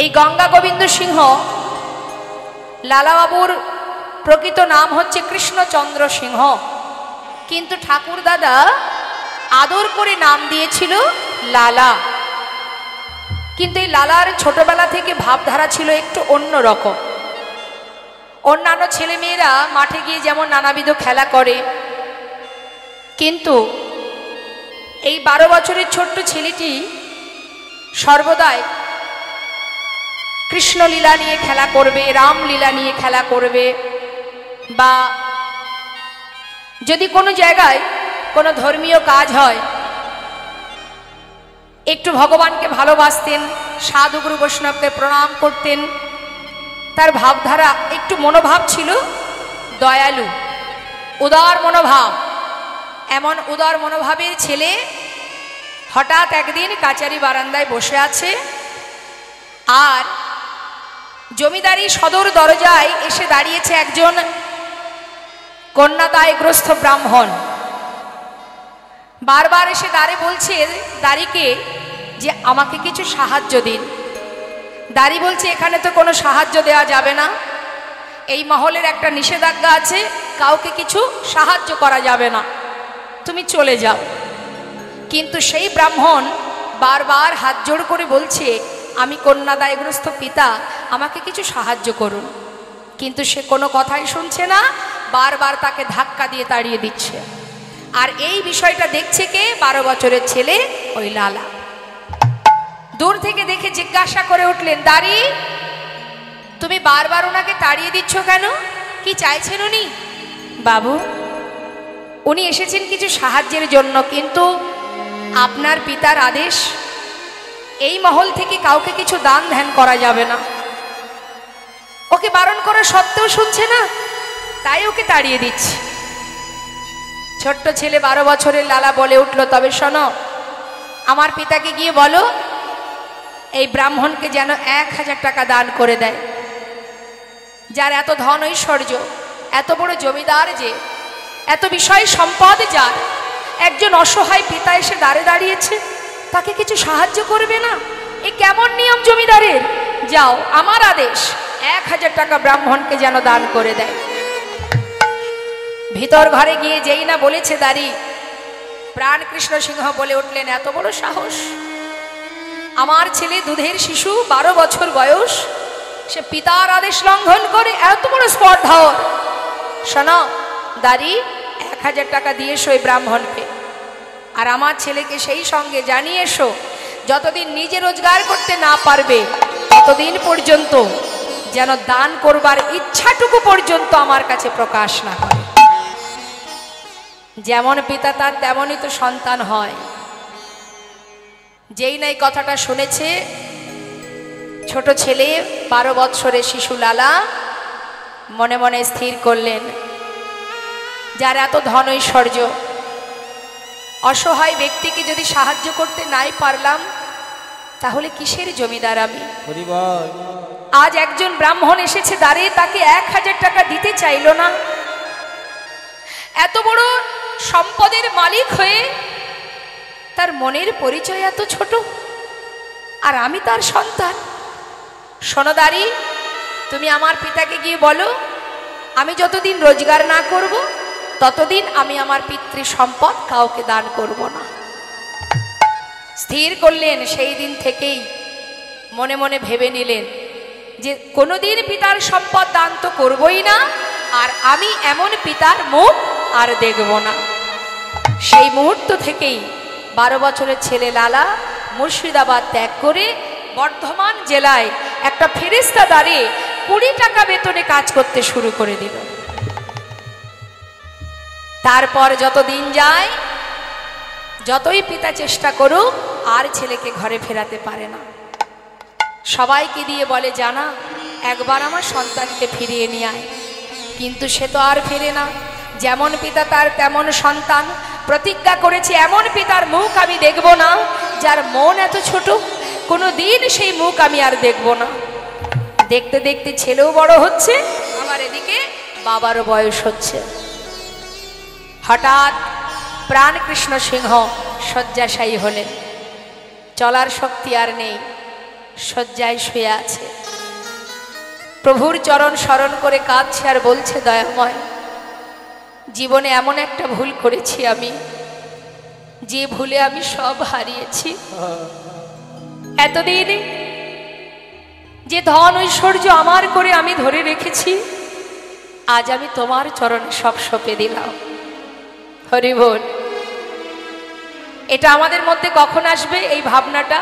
এই গঙ্গা গোবিন্দ সিংহ লালাবাবুর প্রকৃত নাম হচ্ছে কৃষ্ণচন্দ্র সিংহ, কিন্তু ঠাকুর দাদা আদর করে নাম দিয়েছিল লালা। কিন্তু এই লালার ছোটবেলা থেকে ভাবধারা ছিল একটু অন্য রকম। অন্যান্য ছেলেমেয়েরা মাঠে গিয়ে যেমন নানাবিধ খেলা করে, কিন্তু এই 12 বছরের ছোট্ট ছেলেটি সর্বদাই কৃষ্ণলীলা নিয়ে খেলা করবে, রামলীলা নিয়ে খেলা করবে, বা যদি কোনো জায়গায় কোনো ধর্মীয় কাজ হয় একটু ভগবানকে ভালোবাসতেন, সাধু গুরু বৈষ্ণবকে প্রণাম করতেন। তার ভাবধারা একটু মনোভাব ছিল দয়ালু, উদার মনোভাব। এমন উদার মনোভাবের ছেলে হঠাৎ একদিন কাচারি বারান্দায় বসে আছে, আর জমিদারি সদর দরজায় এসে দাঁড়িয়েছে একজন কন্যাদায়গ্রস্ত ব্রাহ্মণ। বারবার এসে দাঁড়ে বলছে দাঁড়িকে যে আমাকে কিছু সাহায্য দিন। দাঁড়ি বলছে এখানে তো কোনো সাহায্য দেওয়া যাবে না, এই মহলের একটা নিষেধাজ্ঞা আছে, কাউকে কিছু সাহায্য করা যাবে না, তুমি চলে যাও। কিন্তু সেই ব্রাহ্মণ বারবার হাত জোড় করে বলছে আমি কন্যাদায়গ্রস্ত পিতা, আমাকে কিছু সাহায্য করুন। কিন্তু সে কোনো কথাই শুনছে না, বারবার তাকে ধাক্কা দিয়ে তাড়িয়ে দিচ্ছে। আর এই বিষয়টা দেখছে কে? 12 বছরের ছেলে ওই লালা। দূর থেকে দেখে জিজ্ঞাসা করে উঠলেন, দাঁড়ি তুমি বারবার ওনাকে তাড়িয়ে দিচ্ছ কেন? কি চাইছেন উনি? বাবু, উনি এসেছেন কিছু সাহায্যের জন্য, কিন্তু আপনার পিতার আদেশ এই মহল থেকে কাউকে কিছু দান ধ্যান করা যাবে না। ওকে বারণ করা সত্ত্বেও শুনছে না, তাই ওকে তাড়িয়ে দিচ্ছে। ছোট্ট ছেলে 12 বছরের লালা বলে উঠল, তবে শোনো, আমার পিতাকে গিয়ে বলো এই ব্রাহ্মণকে যেন 1000 টাকা দান করে দেয়। যার এত ধন ঐশ্বর্য, এত বড় জমিদার, যে এত বিষয় সম্পদ, যার একজন অসহায় পিতা এসে দাঁড়িয়েছে, তাকে কিছু সাহায্য করবে না? এ কেমন নিয়ম জমিদারের? যাও, আমার আদেশ 1000 টাকা ব্রাহ্মণকে যেন দান করে দেয়। ভিতর ঘরে গিয়ে যেই না বলেছে দাঁড়ি, প্রাণ কৃষ্ণ সিংহ বলে উঠলেন, এত বড় সাহস! আমার ছেলে দুধের শিশু, 12 বছর বয়স, সে পিতার আদেশ লঙ্ঘন করে এত বড় স্পর্ধা! শোনো দাঁড়ি, 1000 টাকা দিয়ে এসো ওই ব্রাহ্মণকে, আর আমার ছেলেকে সেই সঙ্গে জানিয়ে এসো যতদিন নিজে রোজগার করতে না পারবে ততদিন পর্যন্ত যেন দান করবার ইচ্ছাটুকু পর্যন্ত আমার কাছে প্রকাশ না করে। যেমন পিতা তার তেমনই তো সন্তান হয়। যেই না এই কথাটা শুনেছে ছোট ছেলে, 12 বৎসরের শিশু লালা, মনে মনে স্থির করলেন, যার এত ধন ঐশ্বর্য, অসহায় ব্যক্তিকে যদি সাহায্য করতে নাই পারলাম, তাহলে কিসের জমিদার আমি? আজ একজন ব্রাহ্মণ এসেছে দাঁড়িয়ে, তাকে 1000 টাকা দিতে চাইল না। এত বড় সম্পদের মালিক হয়ে তার মনের পরিচয় এত ছোট, আর আমি তার সন্তান। শোনো দাঁড়ি, তুমি আমার পিতাকে গিয়ে বলো আমি যতদিন রোজগার না করব ততদিন আমি আমার পিতৃ সম্পদ কাউকে দান করব না। স্থির করলেন, সেই দিন থেকেই মনে মনে ভেবে নিলেন যে কোনোদিন পিতার সম্পদ দান তো করবই না, আর আমি এমন পিতার মুখ আর দেখব না। সেই মুহূর্ত থেকেই 12 বছরের ছেলে লালা মুর্শিদাবাদ ত্যাগ করে বর্ধমান জেলায় একটা ফেরেশতা দাঁড়িয়ে 20 টাকা বেতনে কাজ করতে শুরু করে দিল। তারপর যত দিন যায়, যতই পিতা চেষ্টা করুক, আর ছেলেকে ঘরে ফেরাতে পারে না। সবাইকে দিয়ে বলে, জানা একবার আমার সন্তানকে ফিরিয়ে নিয়ে আয়, কিন্তু সে তো আর ফেরে না। যেমন পিতা তার তেমন সন্তান। প্রতিজ্ঞা করেছে এমন পিতার মুখ আমি দেখব না যার মন এত ছোট, কোনো দিন সেই মুখ আমি আর দেখব না। দেখতে দেখতে ছেলেও বড় হচ্ছে, আবার এদিকে বাবারও বয়স হচ্ছে। হঠাৎ প্রাণ কৃষ্ণ সিংহ শয্যাশায়ী হলেন, চলার শক্তি আর নেই, শয্যায় শুয়ে আছে, প্রভুর চরণ স্মরণ করে কাঁদছে আর বলছে, দয়াময়, জীবনে এমন একটা ভুল করেছি আমি, যে ভুলে আমি সব হারিয়েছি। এতদিন যে ধন ঐশ্বর্য আমার করে আমি ধরে রেখেছি, আজ আমি তোমার চরণে সব সঁপে দিলাম। হরি বল। এটা আমাদের মধ্যে কখন আসবে এই ভাবনাটা?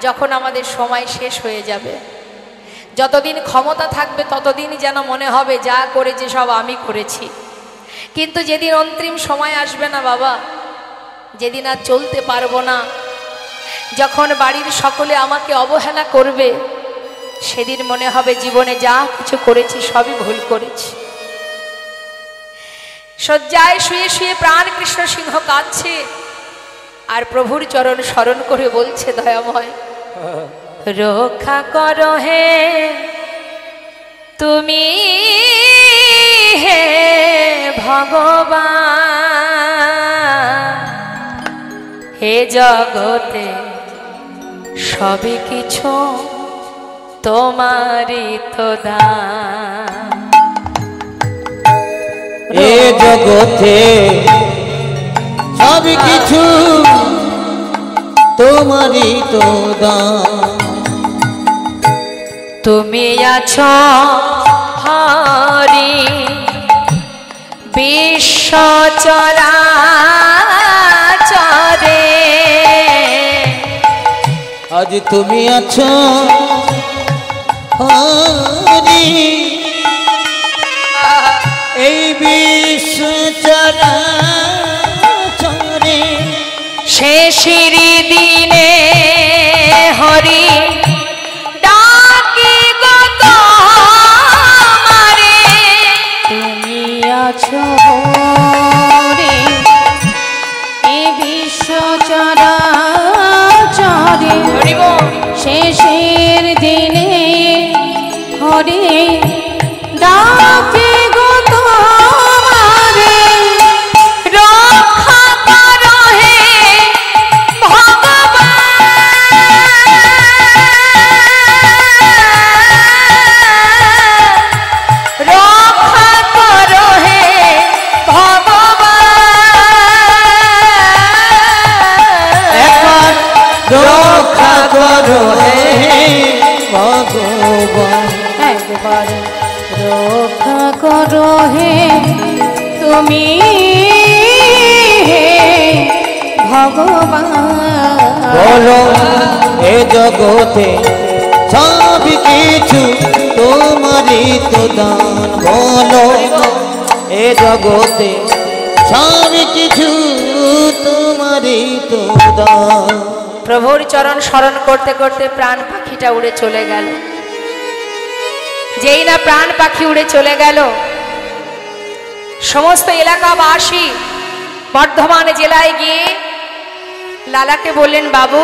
যখন আমাদের সময় শেষ হয়ে যাবে। যতদিন ক্ষমতা থাকবে ততদিন যেন মনে হবে যা করেছে সব আমি করেছি। কিন্তু যেদিন অন্তিম সময় আসবে না বাবা, যেদিন আর চলতে পারবো না, যখন বাড়ির সকলে আমাকে অবহেলা করবে, সেদিন মনে হবে জীবনে যা কিছু করেছি সবই ভুল করেছি। শয্যায় শুয়ে শুয়ে প্রাণ কৃষ্ণ সিংহ কাঁদছে আর প্রভুর চরণ স্মরণ করে বলছে, দয়াময়, রক্ষা করো হে তুমি হে ভগবান, হে জগতে সবই কিছু তোমারই তো দান। এ জগতে সব কিছু তোমারই তো দান। তুমি আছো হরি বিশ্ব চরাচরে, আজ তুমি আছো হরি এই বিশ্ব চরাচরে, শেষের দিনে হরি ডাকি গো তোমারে, তুমি আছো হরি এ বিশ্ব চরাচরে, হরি বল। শেষের দিনে হরি ডাকে গো তোমারে, রক্ষা করো হে ভগবান, রক্ষা করো হে ভগবান, একবার রক্ষা করো হে ভগবান। একবার রক্ষা করো হে তুমি হে ভগবান। বলো এ জগতে সব কিছু তোমারই তো দান। বলো এ জগতে সব কিছু তোমারই তো দান। প্রভুর চরণ স্মরণ করতে করতে প্রাণ পাখিটা উড়ে চলে গেল। যেই না প্রাণ পাখি উড়ে চলে গেল, সমস্ত এলাকাবাসী বর্ধমান জেলায় গিয়ে লালাকে বললেন, বাবু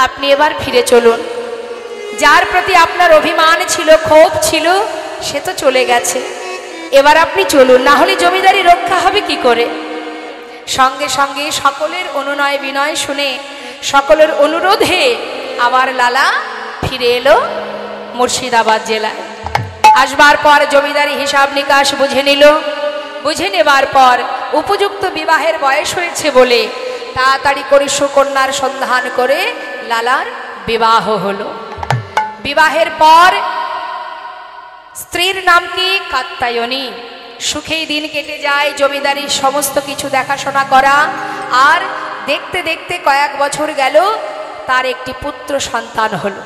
আপনি এবার ফিরে চলুন, যার প্রতি আপনার অভিমান ছিল, ক্ষোভ ছিল, সে তো চলে গেছে, এবার আপনি চলুন, না হলে জমিদারি রক্ষা হবে কি করে। সঙ্গে সঙ্গে সকলের অনুনয় বিনয় শুনে, সকলের অনুরোধে আবার লালা ফিরে এলো মুর্শিদাবাদ জেলায়। আসবার পর জমিদারি হিসাব নিকাশ বুঝে নিল। বুঝে নেবার পর উপযুক্ত বিবাহের বয়স হয়েছে বলে তাড়াতাড়ি করে সুকন্যার সন্ধান করে লালার বিবাহ হলো। বিবাহের পর স্ত্রীর নাম কি? কাত্যায়নী। সুখেই দিন কেটে যায়, জমিদারির সমস্ত কিছু দেখাশোনা করা, আর দেখতে দেখতে কয়েক বছর গেল, তার একটি পুত্র সন্তান হলো।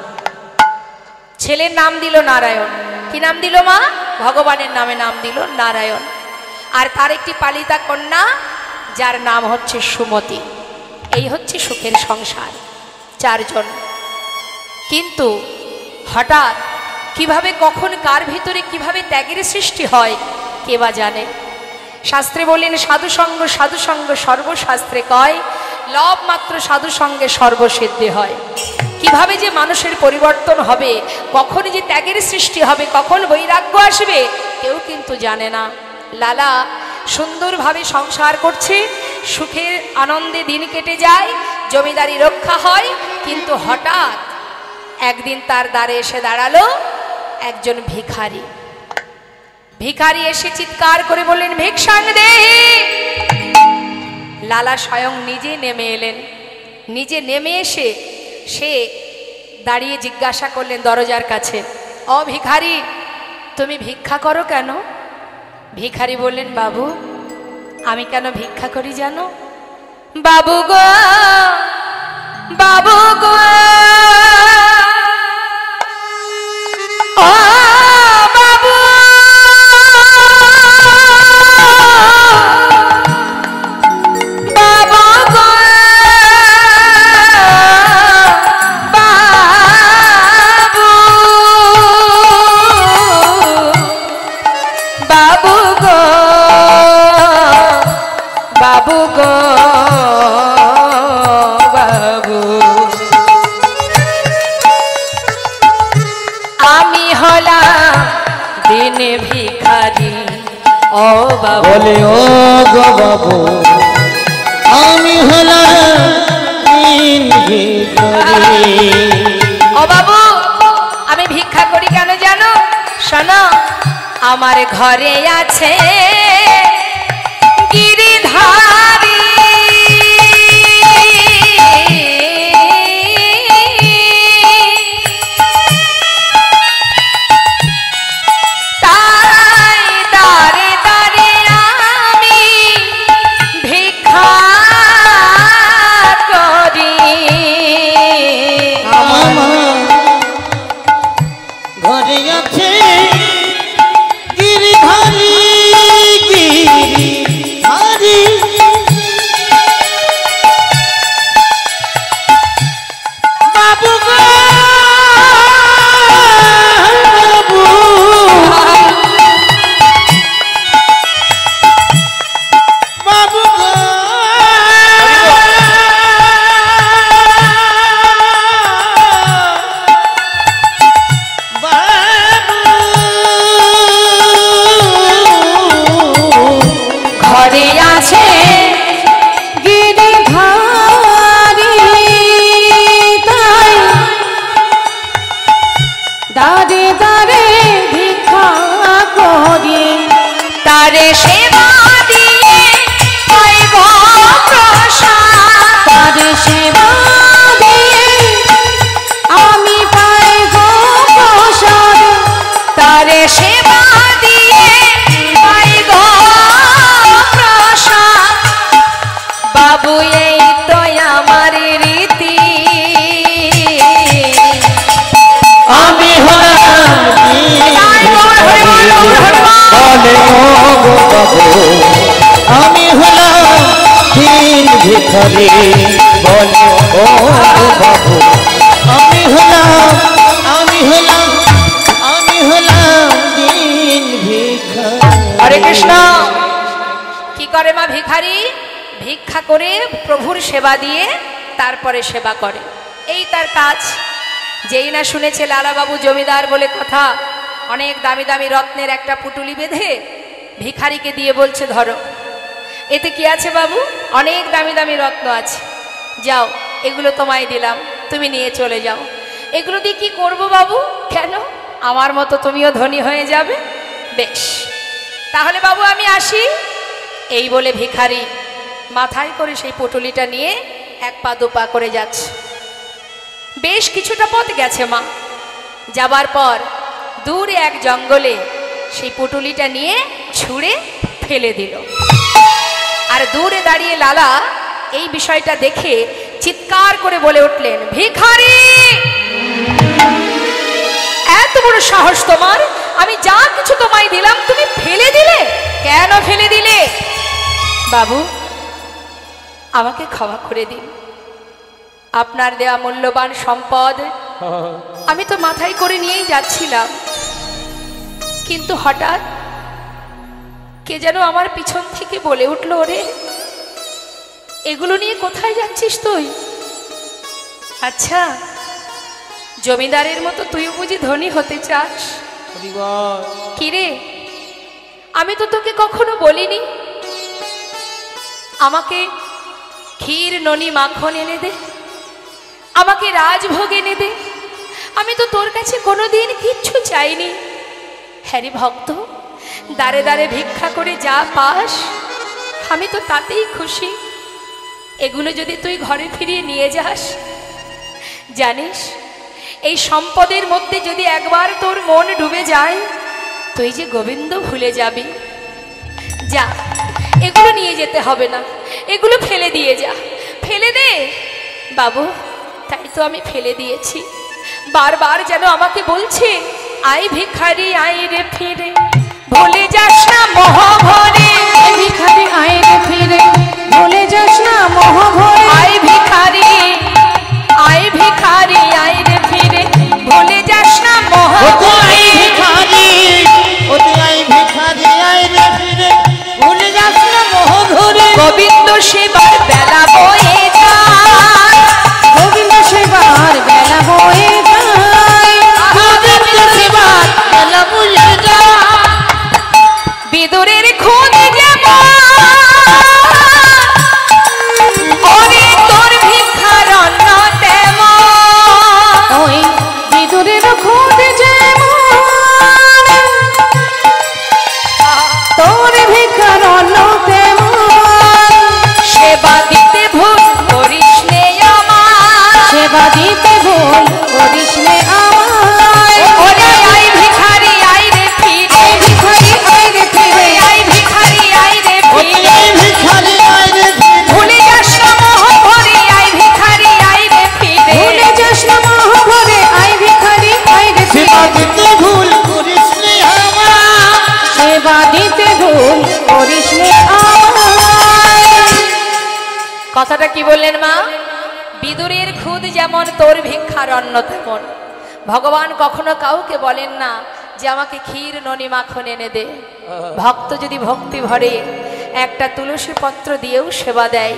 ছেলের নাম দিল নারায়ণ। কি নাম দিল মা? ভগবানের নামে নাম দিল নারায়ণ। আর তার একটি পালিতা কন্যা, যার নাম হচ্ছে সুমতি। এই হচ্ছে সুখের সংসার, চারজন। কিন্তু হঠাৎ কিভাবে, কখন, কার ভিতরে কিভাবে ত্যাগের সৃষ্টি হয় কে বা জানে। শাস্ত্রে বলেন, সাধুসঙ্গ সাধুসঙ্গ সর্বশাস্ত্রে কয়, লব মাত্র সাধুসঙ্গে সর্বসিদ্ধি হয়। কিভাবে যে মানুষের পরিবর্তন হবে, কখন যে ত্যাগের সৃষ্টি হবে, কখন বৈরাগ্য আসবে, কেউ কিন্তু জানে না। লালা সুন্দরভাবে সংসার করছে, সুখের আনন্দে দিন কেটে যায়, জমিদারি রক্ষা হয়। কিন্তু হঠাৎ একদিন তার দ্বারে এসে দাঁড়ালো একজন ভিখারি। ভিখারি এসে চিৎকার করে বললেন, ভিক্ষাং দেহি। লালা স্বয়ং নিজে নেমে এলেন। নিজে নেমে এসে সে দাঁড়িয়ে জিজ্ঞাসা করলেন দরজার কাছে, ও ভিখারি, তুমি ভিক্ষা করো কেন? ভিখারি বললেন, বাবু আমি কেন ভিক্ষা করি জানো? বাবু গো, বাবু গো, ও বাবু, বাবু গো, বাবু, বাবু গো, বাবু গো, বাবু, আমি হলাম দিন ভিখারি। ও বাবু, বলে ও গো বাবু, আমি হলাম দিন ভিখারি। ও বাবু, আমি ভিক্ষা করি কেন জানো? শোনো, আমার ঘরে আছে গিরিধারী, তাই দাঁড়ে দাঁড়ে আমি ভিক্ষা করি। আমার ঘরে আছে গিরিধারী, গিরিধারী। বাবু গো, বাবু, বাবু গো, ঘরে আছে গিরিধারী, তাই দাঁড়ে দাঁড়ে ভিক্ষা করি। তারে সেবা দিয়ে পাইব প্রসাদ, তার সেবা দিয়ে আমি পাইব প্রসাদ। তারে সেবা দিয়ে পাইব প্রসাদ। বাবু এই তো আমার রীতি, আমি হলাম বলে ও গো বাবু, আমি হলাম দিন ভিখারি। বলে ও গো বাবু, আমি হলাম, আমি হলাম, আমি হলাম দিন ভিখারি। হরে কৃষ্ণ। কি করে মা ভিখারি? ভিক্ষা করে প্রভুর সেবা দিয়ে তারপরে সেবা করে, এই তার কাজ। যেই না শুনেছে লালাবাবু জমিদার বলে কথা, অনেক দামি দামি রত্নের একটা পুটুলি বেঁধে ভিখারিকে দিয়ে বলছে, ধরো, এতে কি আছে বাবু? অনেক দামি দামি রত্ন আছে, যাও এগুলো তোমায় দিলাম, তুমি নিয়ে চলে যাও। এগুলো দিয়ে কি করব বাবু? কেন, আমার মতো তুমিও ধনী হয়ে যাবে। বেশ, তাহলে বাবু আমি আসি। এই বলে ভিখারি মাথায় করে সেই পুটুলিটা নিয়ে এক পা দু পা করে যাচ্ছে। বেশ কিছুটা পথ গেছে মা, যাবার পর দূরে এক জঙ্গলে সেই পুটুলিটা নিয়ে ছুঁড়ে ফেলে দিল। আর দূরে দাঁড়িয়ে লালা এই বিষয়টা দেখে চিৎকার করে বলে উঠলেন, ভিখারি, এত বড় সাহস তোমার! আমি যা কিছু তোমায় দিলাম তুমি ফেলে দিলে, কেন ফেলে দিলে? বাবু আমাকে ক্ষমা করে দিন, আপনার দেওয়া মূল্যবান সম্পদ আমি তো মাথায় করে নিয়েই যাচ্ছিলাম, কিন্তু হঠাৎ কে যেন আমার পিছন থেকে বলে উঠল, ওরে এগুলো নিয়ে কোথায় যাচ্ছিস তুই? আচ্ছা, জমিদারের মতো তুইও বুঝি ধনী হতে চাস? কিরে, আমি তো তোকে কখনো বলিনি আমাকে ক্ষীর ননি মাখন এনে দে, আমাকে রাজভোগ এনে দে, আমি তো তোর কাছে কোনোদিন কিচ্ছু চাইনি। হ্যারি ভক্ত, দাঁড়ে দাঁড়ে ভিক্ষা করে যা পাস আমি তো তাতেই খুশি। এগুলো যদি তুই ঘরে ফিরিয়ে নিয়ে যাস, জানিস এই সম্পদের মধ্যে যদি একবার তোর মন ডুবে যায়, তুই যে গোবিন্দ ভুলে যাবি। যা, এগুলো নিয়ে যেতে হবে না, এগুলো ফেলে দিয়ে যা। ফেলে দে বাবু। তাই তো আমি ফেলে দিয়েছি। বারবার যেন আমাকে বলছে, আয় ভিখারি আয় রে ফিরে, ভুলে যাস না মোহ ভরে। আয় ভিখারি আয় রে ফিরে, ভুলে যাস না মোহ ভরে। আয় ভিখারি আয় ভিখারি আয় রে ফিরে, ভুলে যাস না মোহ ভরে। ভিখারি ওতে আই ভিখারি আই রে ফিরে, ভুলে যাস না মোহ ধরে। গোবিন্দ সেবার বেলা বয়ে যায়, গোবিন্দ সেবার বেলা বয়ে যায়, গোবিন্দ সেবার বেলা বয়ে যায়। বিদুরের খুন যেমন, ওরে তোর ভিক্ষার অন্ন তেমন। ওই বিদুরের খুদ যেমন, তোর ভিক্ষার অন্ন তেমন। সেবা দিতে ভুল করিস নে আমার, সেবা দিতে ভুল করিস নে আমায়। ওরে আয় ভিখারি আয় রে ফিরে, আয় ভিখারি আয় রে ফিরে, আয় ভিখারি আয় রে ওতে ফিরে, আই ভিখারি আই রে ফিরে, ভুলে যাস না মোহ ভরে। আয় ভিখারি আয় রে ফিরে, ভুলে যাস না মোহ ভরে। আয় ভিখারি আয় রে সেবা ফিরে, দিতে ভুল করিস নে আমার। সেবা দিতে ভুল করিস নে আমায়। কথাটা কি বললেন মা? বিদুরের খুদ যেমন তোর ভিক্ষার অন্ন তেমন। ভগবান কখনো কাউকে বলেন না যে আমাকে ক্ষীর ননি মাখন এনে দে। ভক্ত যদি ভক্তি ভরে একটা তুলসী পত্র দিয়েও সেবা দেয়,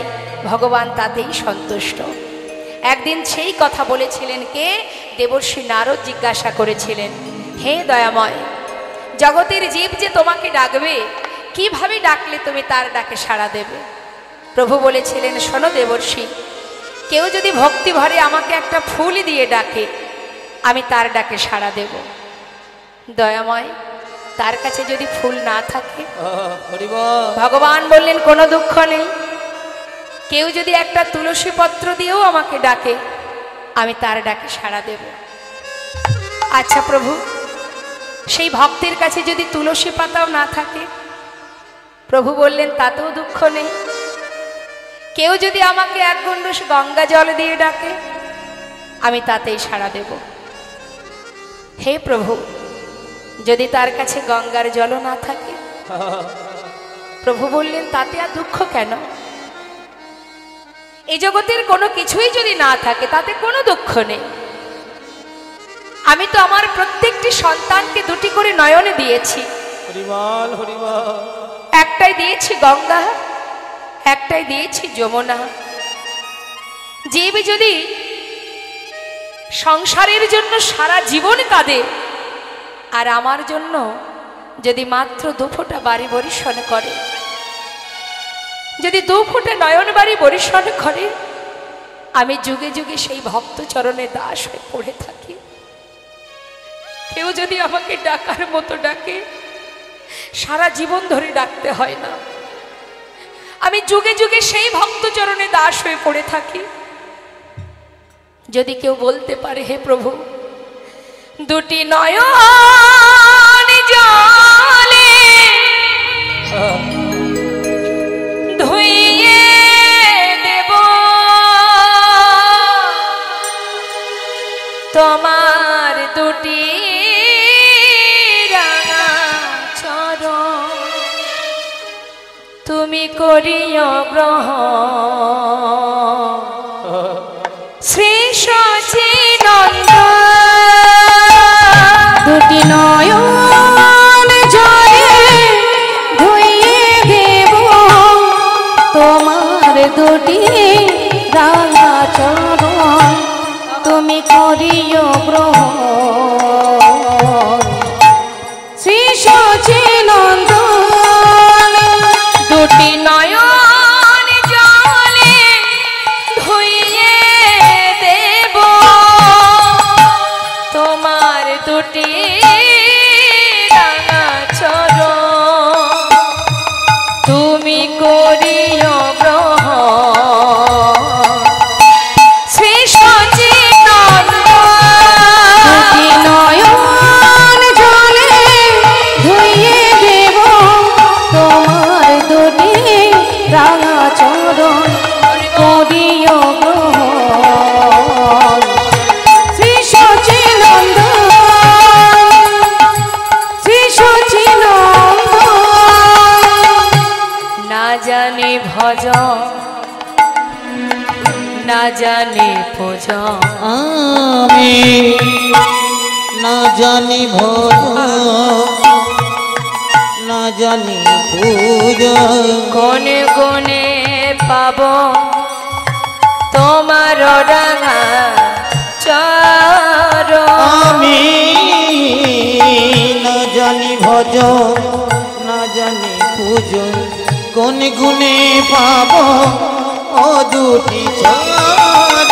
ভগবান তাতেই সন্তুষ্ট। একদিন সেই কথা বলেছিলেন কে? দেবর্ষি নারদ জিজ্ঞাসা করেছিলেন, হে দয়াময়, জগতের জীব যে তোমাকে ডাকবে, কিভাবে ডাকলে তুমি তার ডাকে সাড়া দেবে? প্রভু বলেছিলেন, শোনো দেবর্ষি, কেউ যদি ভক্তি ভরে আমাকে একটা ফুল দিয়ে ডাকে, আমি তার ডাকে সাড়া দেব। দয়াময়, তার কাছে যদি ফুল না থাকে, ভগবান বললেন কোনো দুঃখ নেই, কেউ যদি একটা তুলসী পত্র দিয়েও আমাকে ডাকে, আমি তার ডাকে সাড়া দেব। আচ্ছা প্রভু, সেই ভক্তের কাছে যদি তুলসী পাতাও না থাকে? প্রভু বললেন তাতেও দুঃখ নেই, কেউ যদি আমাকে এক গণ্ডূষ গঙ্গা জল দিয়ে ডাকে, আমি তাতেই সাড়া দেব। হে প্রভু, যদি তার কাছে গঙ্গার জল না থাকে? প্রভু বললেন তাতে আর দুঃখ কেন? এই জগতের কোনো কিছুই যদি না থাকে তাতে কোনো দুঃখ নেই। আমি তো আমার প্রত্যেকটি সন্তানকে দুটি করে নয়নে দিয়েছি। হরিবল হরিবল। একটাই দিয়েছি গঙ্গা, একটাই দিয়েছি যমুনা। জীব যদি সংসারের জন্য সারা জীবন কাঁদে, আর আমার জন্য যদি মাত্র দুফোঁটা বাড়ি বরিশন করে, যদি দুফোঁটা নয়ন বাড়ি বরিশন করে, আমি যুগে যুগে সেই ভক্ত চরণে দাস হয়ে পড়ে থাকি। কেউ যদি আমাকে ডাকার মতো ডাকে, সারা জীবন ধরে ডাকতে হয় না, আমি যুগে যুগে সেই ভক্ত চরণে দাস হয়ে পড়ে থাকি। যদি কেউ বলতে পারে, হে প্রভু, দুটি নয়ন জলে ধুইয়ে দেব তোমার দুটি রাঙা চরণ, তুমি করিও গ্রহণ শ্রী সচিনন্দন। দুটি নয়ন জলে ধুইয়ে দেব তোমার দুটি রাঙা চরণ, তুমি করিও গ্রহণ শ্রী সচিনন্দন। দুটি নয়ন জলে ধুইয়ে দেব তোমার দুটি রাঙা চরণ তুমি করিও গ্রহণ শ্রী সচিদানন্দ দুটি নয়ন জলে ধুইয়ে দেব তোমার দুটি রাঙা চরণ করিও গ্রহণ শ্রী সচিদানন্দ শ্রী সচিদানন্দ না জানি ভজন না জানি ভজন আমি না জানি না জানি পূজা কোনে কোনে পাব তোমার রাঙা চরণ আমি না জানি না জানি পূজন কোন গুণে পাব ও দুটি চরণ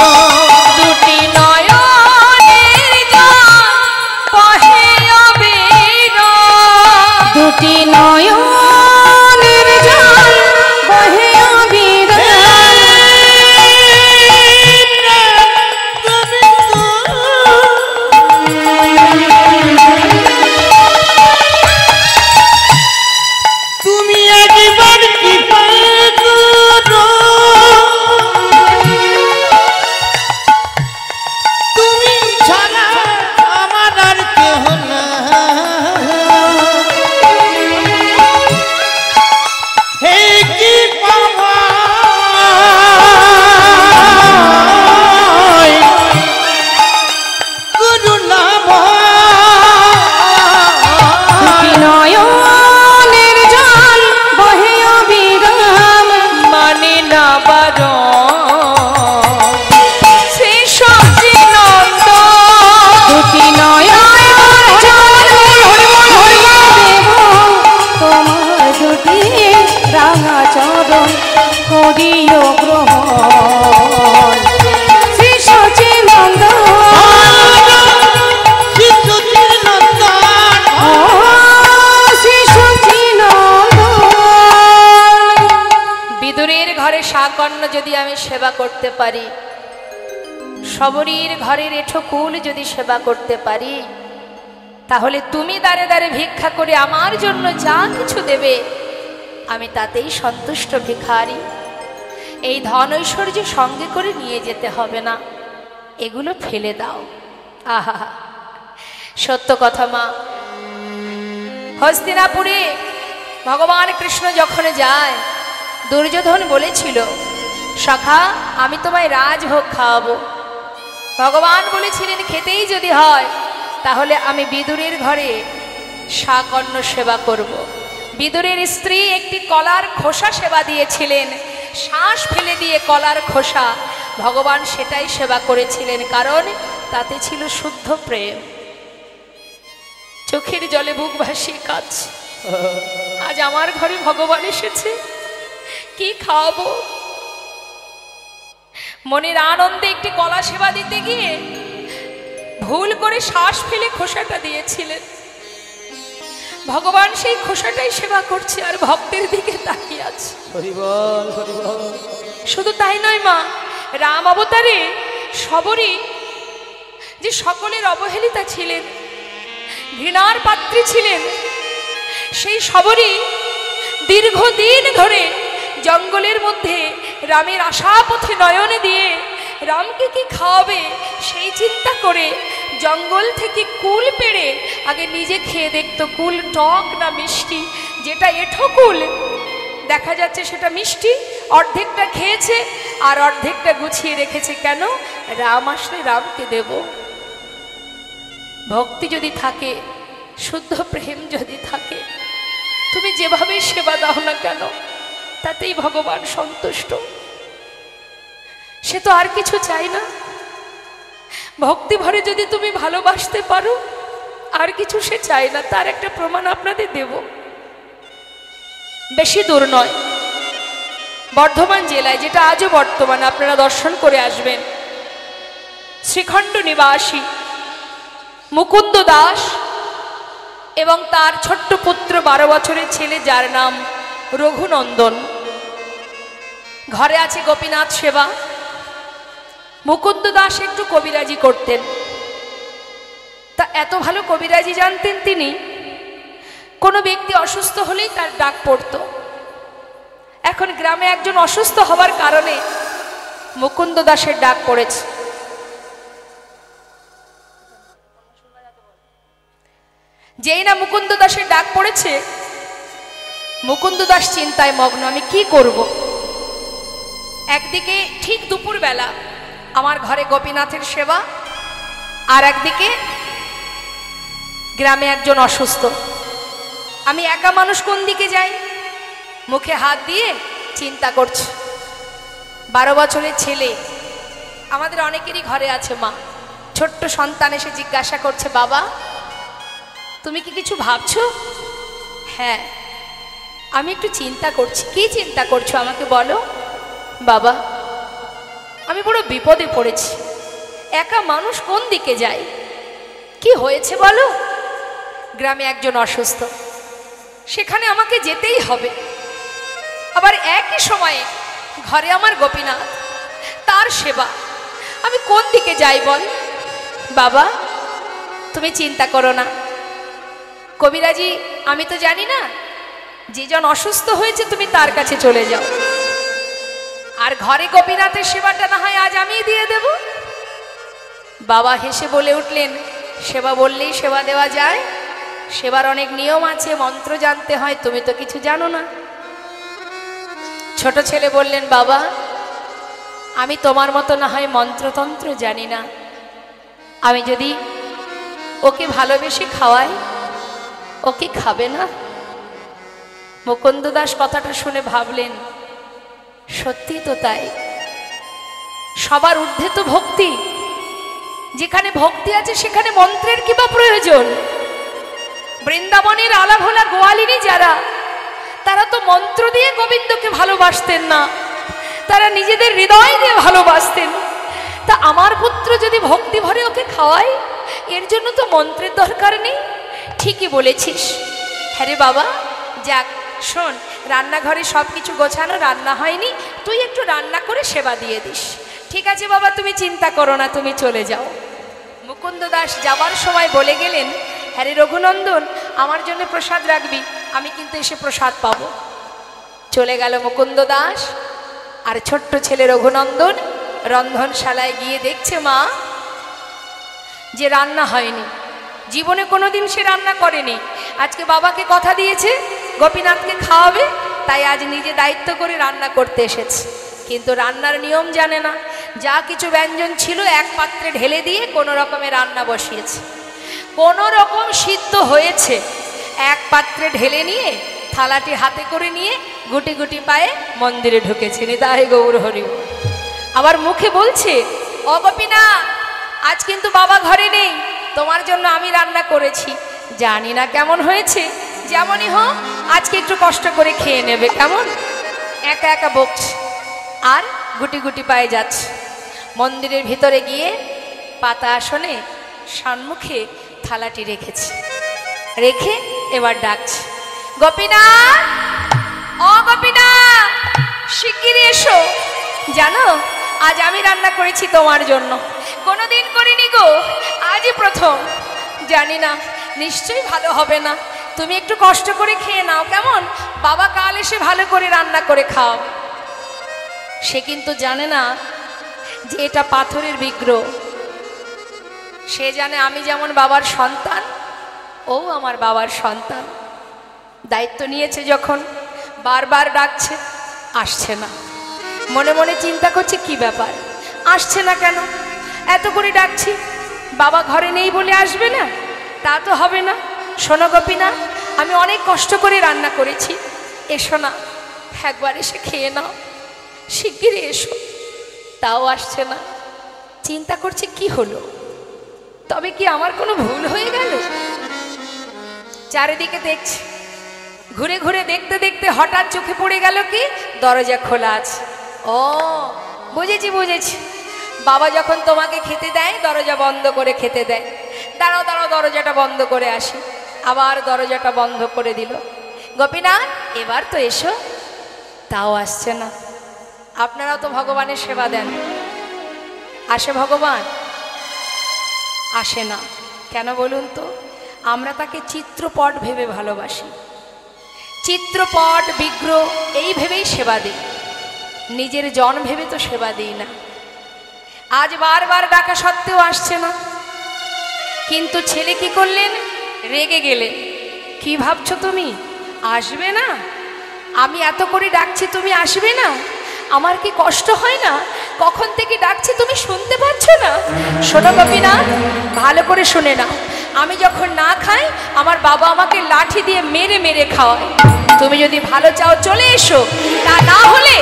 দুটি নয়নের জল বহে অবিরাম দুটি নয়নের জল বহে অবিরাম তুমি একবার কি তুমি ছাড়া আমার আর কেহ না হে কি পাওয়া দুটি নয়নের জল বহে অবিরাম মানে না বারণ শ্রী সচিদানন্দ দুটি নয়নের জল ধুইয়ে দেব তোমার দুটি রাঙা চরণ করিও গ্রহণ শ্রী সচিদানন্দ শ্রী সচিদানন্দ বিদুরের ঘরে শাকন্ন যদি আমি সেবা করতে পারি সবরীর ঘরের এঠোকুল যদি সেবা করতে পারি তাহলে তুমি দাঁড়ে দাঁড়ে ভিক্ষা করে আমার জন্য যা কিছু দেবে আমি তাতেই সন্তুষ্ট ভিখারি এই ধন ঐশ্বর্য সঙ্গে করে নিয়ে যেতে হবে না এগুলো ফেলে দাও আহা সত্য কথা মা হস্তিনাপুরে ভগবান কৃষ্ণ যখন যায় দুর্যোধন বলেছিল সখা আমি তোমায় রাজভোগ খাওয়াবো ভগবান বলেছিলেন খেতেই যদি হয় তাহলে আমি বিদুরের ঘরে শাকন্ন সেবা করব। বিদুরের স্ত্রী একটি কলার খোসা সেবা দিয়েছিলেন শ্বাস ফেলে দিয়ে কলার খোসা ভগবান সেটাই সেবা করেছিলেন কারণ তাতে ছিল শুদ্ধ প্রেম চোখের জলে বুক ভাসিয়ে কাঁদছে আজ আমার ঘরে ভগবান এসেছে কি খাওয়াবো মনের আনন্দে একটি কলা সেবা দিতে গিয়ে ভুল করে শ্বাস ফেলে খোসাটা দিয়েছিলেন ভগবান সেই খোসাটাই সেবা করছে আর ভক্তের দিকে তাকিয়ে আছে শুধু তাই নয় মা রাম অবতারে সবরই যে সকলের অবহেলিতা ছিলেন ঘৃণার পাত্রী ছিলেন সেই সবরই দীর্ঘদিন ধরে জঙ্গলের মধ্যে রামের আশাপথে নয়ন দিয়ে রামকে কি খাওয়াবে সেই চিন্তা করে জঙ্গল থেকে কুল পেড়ে আগে নিজে খেয়ে দেখতো কুল টক না মিষ্টি যেটা এঁঠো কুল দেখা যাচ্ছে সেটা মিষ্টি অর্ধেকটা খেয়েছে আর অর্ধেকটা গুছিয়ে রেখেছে কেন রাম আসলে রামকে দেব ভক্তি যদি থাকে শুদ্ধ প্রেম যদি থাকে তুমি যেভাবে সেবা দাও না কেন তাতেই ভগবান সন্তুষ্ট সে তো আর কিছু চাই না ভক্তি ভরে যদি তুমি ভালোবাসতে পারো আর কিছু সে চায় না তার একটা প্রমাণ আপনাদের দেব বেশি দূর নয় বর্ধমান জেলায় যেটা আজও বর্তমান আপনারা দর্শন করে আসবেন শ্রীখণ্ড নিবাসী মুকুন্দ দাস এবং তার ছোট্ট পুত্র 12 বছরের ছেলে, যার নাম রঘুনন্দন। ঘরে আছে গোপীনাথ সেবা। মুকুন্দ দাস একটু কবিরাজি করতেন। তা এত ভালো কবিরাজি জানতেন তিনি, কোনো ব্যক্তি অসুস্থ হলেই তার ডাক পড়ত। এখন গ্রামে একজন অসুস্থ হওয়ার কারণে মুকুন্দ দাসের ডাক পড়েছে। যেই না মুকুন্দ দাসের ডাক পড়েছে, মুকুন্দ দাস চিন্তায় মগ্ন, আমি কি করব। একদিকে ঠিক দুপুর বেলা আমার ঘরে গোপীনাথের সেবা, আর একদিকে গ্রামে একজন অসুস্থ। আমি একা মানুষ, কোন দিকে যাই? মুখে হাত দিয়ে চিন্তা করছি। 12 বছরের ছেলে, আমাদের অনেকেরই ঘরে আছে মা। ছোট্ট সন্তান এসে জিজ্ঞাসা করছে, বাবা তুমি কি কিছু ভাবছো? হ্যাঁ, আমি একটু চিন্তা করছি। কি চিন্তা করছো আমাকে বলো। বাবা আমি বড় বিপদে পড়েছি, একা মানুষ কোন দিকে যায়? কি হয়েছে বলো। গ্রামে একজন অসুস্থ, সেখানে আমাকে যেতেই হবে। আবার একই সময়ে ঘরে আমার গোপীনাথ, তার সেবা, আমি কোন দিকে যাই বল। বাবা তুমি চিন্তা করো না, কবিরাজি আমি তো জানি না, যেজন অসুস্থ হয়েছে তুমি তার কাছে চলে যাও, আর ঘরে গোপীনাথের সেবাটা না হয় আজ আমি দিয়ে দেব। বাবা হেসে বলে উঠলেন, সেবা বললেই সেবা দেওয়া যায়? সেবার অনেক নিয়ম আছে, মন্ত্র জানতে হয়, তুমি তো কিছু জানো না। ছোট ছেলে বললেন, বাবা আমি তোমার মতো না হয় মন্ত্রতন্ত্র জানি না, আমি যদি ওকে ভালোবেসে খাওয়াই, ও কি খাবে না? মুকুন্দ দাস কথাটা শুনে ভাবলেন, সত্যি তো তাই, সবার ঊর্ধ্বে তো ভক্তি, যেখানে ভক্তি আছে সেখানে মন্ত্রের কি বা প্রয়োজন? বৃন্দাবনের আলাভোলা গোয়ালিনী যারা, তারা তো মন্ত্র দিয়ে গোবিন্দকে ভালোবাসতেন না, তারা নিজেদের হৃদয় দিয়ে ভালোবাসতেন। তা আমার পুত্র যদি ভক্তি ভরে ওকে খাওয়ায়, এর জন্য তো মন্ত্রের দরকার নেই। ঠিকই বলেছিস। হ্যাঁ রে বাবা, যাক শোন, রান্নাঘরে সব কিছু গোছানো, রান্না হয়নি, তুই একটু রান্না করে সেবা দিয়ে দিস। ঠিক আছে বাবা, তুমি চিন্তা করো না, তুমি চলে যাও। মুকুন্দ দাস যাবার সময় বলে গেলেন, হ্যাঁ রে রঘুনন্দন, আমার জন্য প্রসাদ রাখবি, আমি কিন্তু এসে প্রসাদ পাবো। চলে গেল মুকুন্দ দাস, আর ছোট্ট ছেলে রঘুনন্দন রন্ধনশালায় গিয়ে দেখছে মা যে রান্না হয়নি। জীবনে কোনোদিন সে রান্না করেনি, আজকে বাবাকে কথা দিয়েছে গোপীনাথকে খাওয়াবে, তাই আজ নিজে দায়িত্ব করে রান্না করতে এসেছে। কিন্তু রান্নার নিয়ম জানে না, যা কিছু ব্যঞ্জন ছিল এক পাত্রে ঢেলে দিয়ে কোনো রকমে রান্না বসিয়েছে। কোনো রকম সিদ্ধ হয়েছে, এক পাত্রে ঢেলে নিয়ে থালাটি হাতে করে নিয়ে গুটি গুটি পায়ে মন্দিরে ঢুকেছে। নিতাই গৌর হরি। আবার মুখে বলছে, ও গোপীনাথ, আজ কিন্তু বাবা ঘরে নেই, তোমার জন্য আমি রান্না করেছি, জানি না কেমন হয়েছে, যেমনই হোক আজকে একটু কষ্ট করে খেয়ে নেবে, কেমন? একা একা বকছে আর গুটি গুটি পায়ে যাচ্ছে। মন্দিরের ভিতরে গিয়ে পাতা আসনে সম্মুখে থালাটি রেখেছে, রেখে এবার ডাকছে, গোপীনাথ, ও গোপীনাথ, শিগগিরই এসো। জানো আজ আমি রান্না করেছি তোমার জন্য, কোনোদিন করিনি গো, আজই প্রথম। জানি না, নিশ্চয়ই ভালো হবে না, তুমি একটু কষ্ট করে খেয়ে নাও, কেমন? বাবা কাল এসে ভালো করে রান্না করে খাওয়াবে। সে কিন্তু জানে না যে এটা পাথরের বিগ্রহ। সে জানে আমি যেমন বাবার সন্তান, ও আমার বাবার সন্তান। দায়িত্ব নিয়েছে যখন, বারবার ডাকছে, আসছে না। মনে মনে চিন্তা করছে, কি ব্যাপার, আসছে না কেন? এত করে ডাকছি, বাবা ঘরে নেই বলে আসবে না? তা তো হবে না। শোনো গোপীনাথ, আমি অনেক কষ্ট করে রান্না করেছি, এসো না, একবার এসে খেয়ে নাও, শিগগিরই এসো। তাও আসছে না। চিন্তা করছে, কি হলো, তবে কি আমার কোনো ভুল হয়ে গেল? চারিদিকে দেখছে, ঘুরে ঘুরে দেখতে দেখতে হঠাৎ চোখে পড়ে গেল কি দরজা খোলা আছে। ও বুঝেছি বুঝেছি, বাবা যখন তোমাকে খেতে দেয় দরজা বন্ধ করে খেতে দেয়, দাঁড়াও দাঁড়াও, দরজাটা বন্ধ করে আসি। আবার দরজাটা বন্ধ করে দিল। গোপীনাথ এবার তো এসো, তাও আসছে না। আপনারাও তো ভগবানের সেবা দেন, আসে ভগবান? আসে না। কেন বলুন তো? আমরা তাকে চিত্রপট ভেবে ভালোবাসি, চিত্রপট বিগ্রহ এই ভেবেই সেবা দিই, নিজের জন ভেবে তো সেবা দিই না। আজ বারবার ডাকা সত্ত্বেও আসছে না। কিন্তু ছেলে কি করলেন? রেগে গেলেন। কি ভাবছো তুমি? আসবে না? আমি এত করে ডাকছি, তুমি আসবে না? আমার কি কষ্ট হয় না? কখন থেকে ডাকছি, তুমি শুনতে পাচ্ছ না? শোনো গোপীনাথ, ভালো করে শুনে নাও। আমি যখন না খাই, আমার বাবা আমাকে লাঠি দিয়ে মেরে মেরে খাওয়ায়। তুমি যদি ভালো চাও চলে এসো, তা না হলে,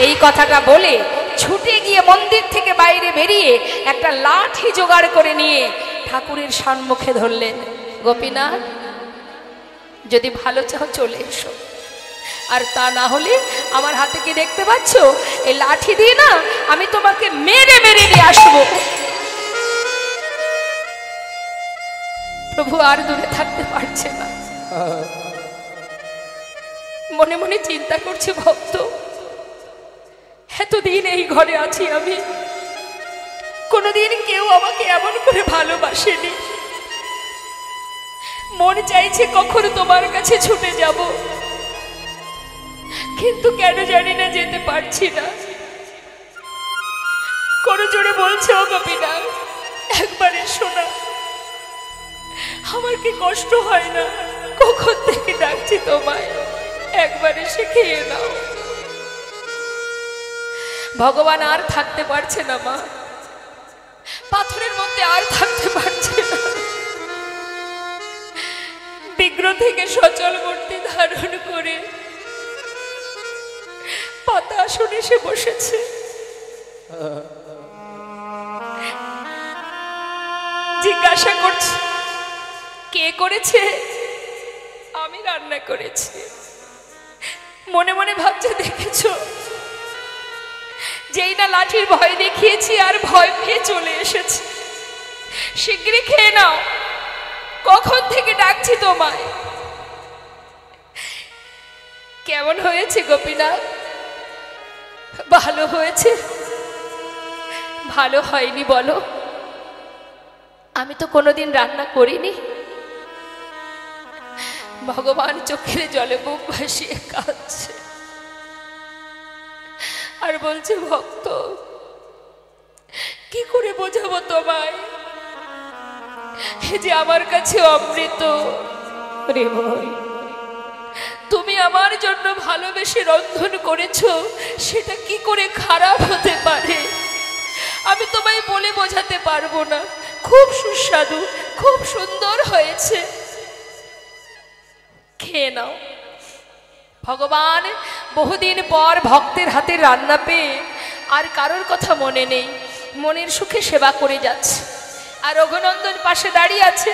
এই কথাটা বলে ছুটে গিয়ে মন্দির থেকে বাইরে বেরিয়ে একটা লাঠি জোগাড় করে নিয়ে ঠাকুরের সম্মুখে ধরলেন। গোপীনাথ, যদি ভালো চাও চলে এসো, আর তা না হলে আমার হাতে কি দেখতে পাচ্ছ? এই লাঠি দিয়ে না আমি তোমাকে মেরে মেরে নিয়ে আসবো। প্রভু আর দূরে থাকতে পারছে না। মনে মনে চিন্তা করছে, ভক্ত এতদিন এই ঘরে আছি আমি, কোনোদিন কেউ আমাকে এমন করে ভালোবাসেনি। মন চাইছে কখন তোমার কাছে ছুটে যাব, কিন্তু কেন জানি না যেতে পারছি না। কোনো জোরে বলছে, ও গোপীনাথ একবার এসো না। আমার কি কষ্ট হয় না? কখন থেকে ডাকছি তোমায়, একবার এসে খেয়ে নাও। ভগবান আর থাকতে পারছে না মা, পাথরের মধ্যে আর থাকতে পারছে না। বিগ্রহ থেকে সচল মূর্তি ধারণ করে পাতা আসনে এসে বসেছে। জিজ্ঞাসা করছে, কে করেছে? আমি রান্না করেছি। মনে মনে ভাবছে, দেখেছো, যেই না লাঠির ভয় দেখিয়েছি আর ভয় পেয়ে চলে এসেছি। শিগগিরই খেয়ে নাও, কখন থেকে ডাকছি তোমায়। কেমন হয়েছে গোপীনাথ? ভালো হয়েছে? ভালো হয়নি বলো? আমি তো কোনোদিন রান্না করিনি। ভগবান চোখের জলে বুক ভাসিয়ে কাঁদছে আর বলছে, ভক্ত কি করে বোঝাবো তোমায়, যে আমার কাছে অমৃত। রে ভাই, তুমি আমার জন্য ভালোবেসে রন্ধন করেছো, সেটা কি করে খারাপ হতে পারে? আমি তোমায় বলে বোঝাতে পারবো না। খুব সুস্বাদু, খুব সুন্দর হয়েছে, খেয়ে নাও। ভগবান বহুদিন পর ভক্তের হাতে রান্না পেয়ে আর কারোর কথা মনে নেই, মনের সুখে সেবা করে যাচ্ছে। আর রঘুনন্দন পাশে দাঁড়িয়ে আছে।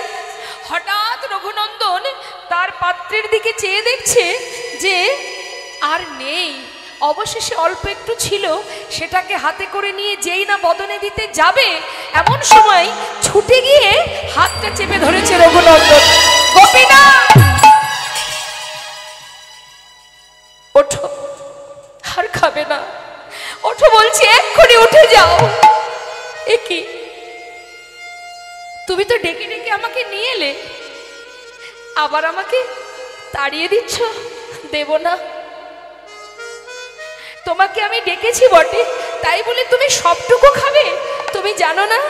হঠাৎ রঘুনন্দন তার পাত্রের দিকে চেয়ে দেখছে যে আর নেই, অবশেষে অল্প একটু ছিল, সেটাকে হাতে করে নিয়ে যেই না বদনে দিতে যাবে, এমন সময় ছুটে গিয়ে হাতটা চেপে ধরেছে রঘুনন্দন। গোপীনাথ ওঠো, আর খাবে না, ওঠো বলছি, এক্ষুনি উঠে যাও। এ কি, তুমি তো ডেকে ডেকে আমাকে নিয়ে এলে, আবার আমাকে তাড়িয়ে দিচ্ছ? দেব না। তোমাকে আমি ডেকেছি বটে, তাই বলে তুমি সবটুকু খাবে? তুমি জানো না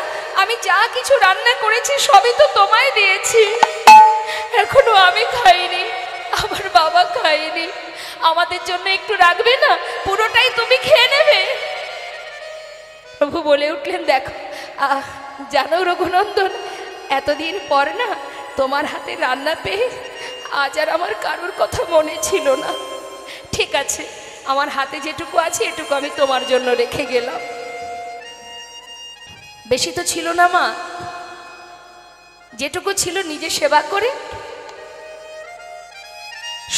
আমি যা কিছু রান্না করেছি সবই তো তোমায় দিয়েছি। এখনো আমি খাইনি, আমার বাবা খাইনি, আমাদের জন্য একটু রাখবে না? পুরোটাই তুমি খেয়ে নেবে। প্রভু বলে উঠলেন, দেখো জানো রঘুনন্দন, এতদিন পর না তোমার হাতে রান্না পেয়ে আজ আর আমার কারোর কথা মনে ছিল না। ঠিক আছে, আমার হাতে যেটুকু আছে এটুকু আমি তোমার জন্য রেখে গেলাম। বেশি তো ছিল না মা, যেটুকু ছিল নিজে সেবা করে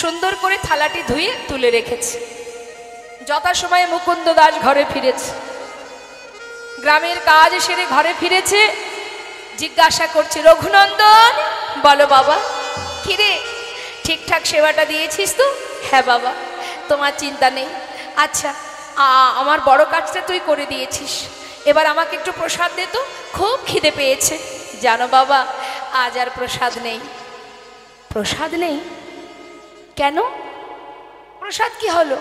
সুন্দর করে থালাটি ধুয়ে তুলে রেখেছে। যথাসময়ে মুকুন্দ দাস ঘরে ফিরেছে, গ্রামের কাজ সেরে ঘরে ফিরেছে। জিজ্ঞাসা করছে, রঘুনন্দন বলো বাবা, কিরে ঠিকঠাক সেবাটা দিয়েছিস তো? হ্যাঁ বাবা, তোমার চিন্তা নেই। আচ্ছা, আমার বড় কাজটা তুই করে দিয়েছিস, এবার আমাকে একটু প্রসাদ দে তো, খুব খিদে পেয়েছে। জানো বাবা, আজ আর প্রসাদ নেই। প্রসাদ নেই কেন? প্রসাদ কি হলো?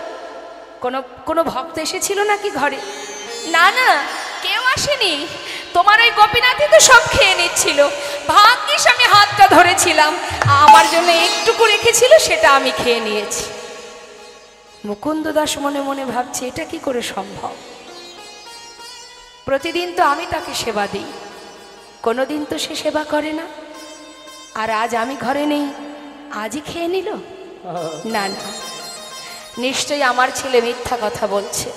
কোনো ভক্ত এসেছিল নাকি ঘরে? না না, কেউ আসেনি। তোমার ওই গোপীনাথই তো সব খেয়ে নিচ্ছিল। ভাগ্যিস আমি হাতটা ধরেছিলাম, আমার জন্য একটুকু রেখেছিল, সেটা আমি খেয়ে নিয়েছি। মুকুন্দ দাস মনে মনে ভাবছে, এটা কি করে সম্ভব? প্রতিদিন তো আমি তাকে সেবা দিই, কোনোদিন তো সে সেবা করে না, আর আজ আমি ঘরে নেই, আজই খেয়ে নিল? না না, নিশ্চয়ই আমার ছেলে মিথ্যা কথা বলছে।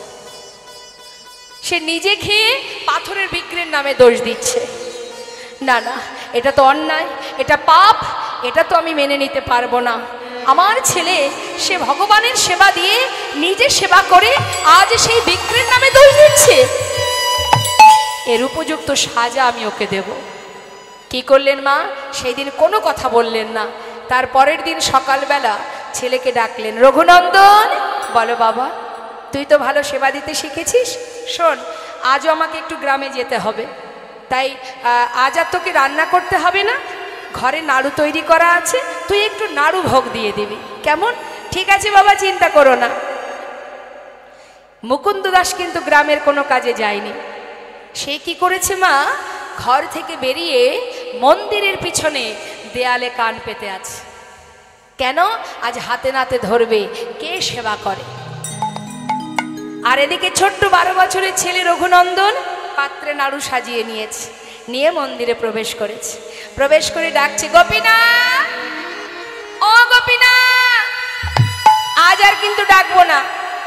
সে নিজে খেয়ে পাথরের বিগ্রহের নামে দোষ দিচ্ছে। না না, এটা তো অন্যায়, এটা পাপ, এটা তো আমি মেনে নিতে পারবো না। আমার ছেলে সে ভগবানের সেবা দিয়ে নিজে সেবা করে আজ সেই বিগ্রহের নামে দোষ দিচ্ছে। এর উপযুক্ত সাজা আমি ওকে দেব। কি করলেন মা? সেই দিন কোনো কথা বললেন না। তার পরের দিন সকালবেলা ছেলেকে ডাকলেন, রঘুনন্দন বলো বাবা, তুই তো ভালো সেবা দিতে শিখেছিস, শোন আজও আমাকে একটু গ্রামে যেতে হবে, তাই আজ আর তোকে রান্না করতে হবে না, ঘরে নাড়ু তৈরি করা আছে, তুই একটু নাড়ু ভোগ দিয়ে দিবি, কেমন? ঠিক আছে বাবা, চিন্তা করো না। মুকুন্দ দাস কিন্তু গ্রামের কোনো কাজে যায়নি। সে কি করেছে মা? ঘর থেকে বেরিয়ে মন্দিরের পিছনে দেয়ালে কান পেতে আছে। কেন? আজ হাতে নাতে ধরবে কে সেবা করে। আর এদিকে ছোট্ট 12 বছরের ছেলে রঘুনন্দন পাত্রে নাড়ু সাজিয়ে নিয়েছে, নিয়ে মন্দিরে প্রবেশ করেছে। প্রবেশ করে ডাকছে, গোপীনাথ, ও গোপীনাথ। আজ আর কিন্তু ডাকবো না,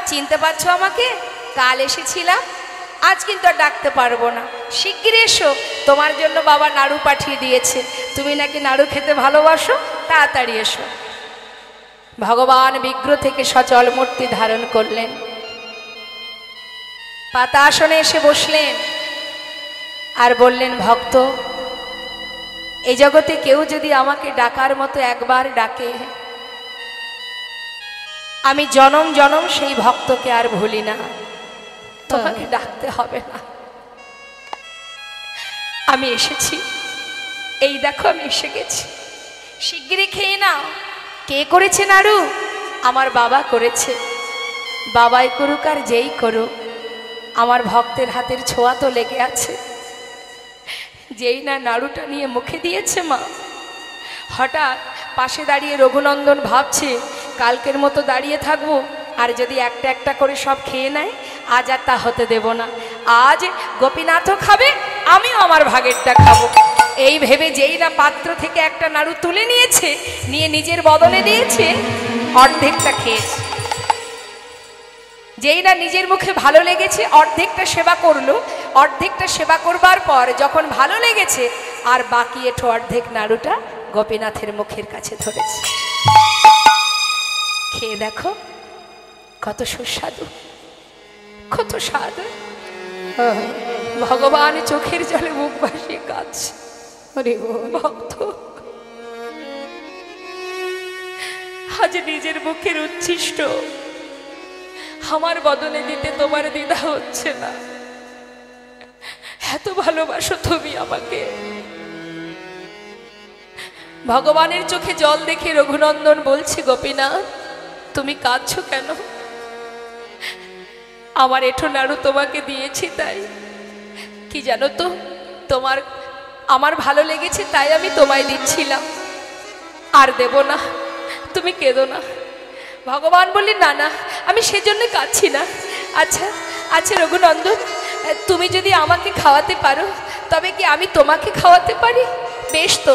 চিনতে পারছো আমাকে? কাল এসেছিলাম, আজ কিন্তু আর ডাকতে পারবো না, শিগগির এসো, তোমার জন্য বাবা নাড়ু পাঠিয়ে দিয়েছে, তুমি নাকি নাড়ু খেতে ভালোবাসো, তাড়াতাড়ি এসো। ভগবান বিগ্রহ থেকে সচল মূর্তি ধারণ করলেন, পাতা আসনে এসে বসলেন আর বললেন, ভক্ত, এই জগতে কেউ যদি আমাকে ডাকার মতো একবার ডাকে, আমি জনম জনম সেই ভক্তকে আর ভুলি না, তোমাকে ডাকতে হবে না। আমি এসেছি, এই দেখো আমি এসে গেছি, শিগগিরই খেয়ে নাও। কে করেছে নাড়ু? আমার বাবা করেছে। বাবাই করুক আর যেই করুক, আমার ভক্তের হাতের ছোঁয়া তো লেগে আছে। যেই না নাড়ুটা নিয়ে মুখে দিয়েছে মা, হঠাৎ পাশে দাঁড়িয়ে রঘুনন্দন ভাবছে, কালকের মতো দাঁড়িয়ে থাকবো, আর যদি একটা একটা করে সব খেয়ে নেয়, আজ আর তা হতে দেব না। আজ গোপীনাথও খাবে, আমিও আমার ভাগেরটা খাবো। এই ভেবে যেই না পাত্র থেকে একটা নাড়ু তুলে নিয়েছে, নিয়ে নিজের বদনে দিয়েছে, অর্ধেকটা খেয়েছে। যেই না নিজের মুখে ভালো লেগেছে, অর্ধেকটা সেবা করলো। অর্ধেকটা সেবা করবার পর যখন ভালো লেগেছে, আর বাকি এঠো অর্ধেক নাড়ুটা গোপীনাথের মুখের কাছে ধরেছে। খেয়ে দেখো কত সুস্বাদু, কত স্বাদ। ভগবান চোখের জলে মুখ ভাসিয়ে কাঁদছে। ভক্ত, আজ নিজের মুখের উচ্ছিষ্ট আমার বদলে দিতে তোমার দ্বিধা হচ্ছে না। এত ভালোবাসো তুমি আমাকে। ভগবানের চোখে জল দেখে রঘুনন্দন বলছে, গোপীনাথ তুমি কাঁদছো কেন? আমার এঠো নাড়ু তোমাকে দিয়েছি তাই। কি জানো তো, আমার ভালো লেগেছে তাই আমি তোমায় দিচ্ছিলাম, আর দেব না, তুমি কেঁদো না। ভগবান বললেন, না না, আমি সেজন্য কাঁদছি না। আচ্ছা আচ্ছা রঘুনন্দন, তুমি যদি আমাকে খাওয়াতে পারো, তবে কি আমি তোমাকে খাওয়াতে পারি? বেশ তো,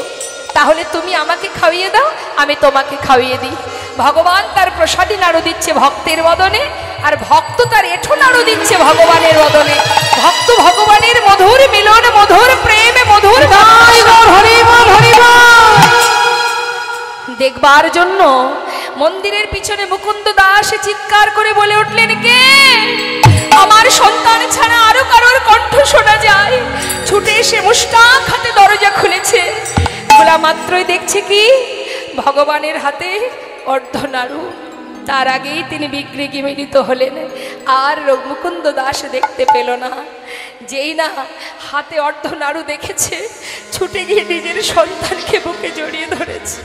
তাহলে তুমি আমাকে খাইয়ে দাও, আমি তোমাকে খাইয়ে দিই। ভগবান তার প্রসাদী নাড়ু দিচ্ছে ভক্তের বদনে, আর ভক্ত তার এঠো নাড়ু দিচ্ছে ভগবানের বদনে। ভক্ত ভগবানের মধুর মিলন, মধুর প্রেমে, মধুর দেখবার জন্য মন্দিরের পিছনে মুকুন্দ দাস চিৎকার করে বলে উঠলেন, কে আমার সন্তান ছাড়া আরো কারোর কণ্ঠ শোনা যায়। ছুটে এসে মুষ্টাক হাতে দরজা খুলেছে, খোলা মাত্রই দেখছে কি ভগবানের হাতে অর্ধনাড়ু। তার আগেই তিনি বিগ্রহে মিলিত হলেন, আর মুকুন্দ দাস দেখতে পেল না। যেই না হাতে অর্ধনাড়ু দেখেছে, ছুটে গিয়ে নিজের সন্তানকে বুকে জড়িয়ে ধরেছে,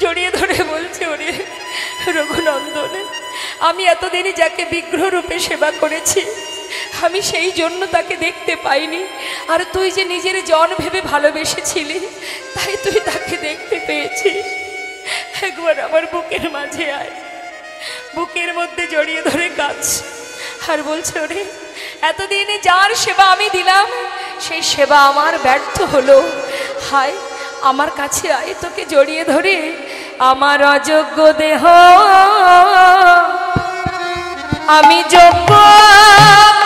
জড়িয়ে ধরে বলছে, ওরে রঘুনন্দন, আমি এতদিনই যাকে বিগ্রহ রূপে সেবা করেছি, আমি সেই জন্য তাকে দেখতে পাইনি, আর তুই যে নিজের জন ভেবে ভালোবেসেছিলি, তাই তুই তাকে দেখতে পেয়েছিস। একবার আমার বুকের মাঝে আয়। বুকের মধ্যে জড়িয়ে ধরে কাঁদছে আর বলছে, ওরে এতদিনে যার সেবা আমি দিলাম, সেই সেবা আমার ব্যর্থ হলো। হায় আমার কাছে আয়, তোকে জড়িয়ে ধরে আমার অযোগ্য দেহ আমি যোগ্য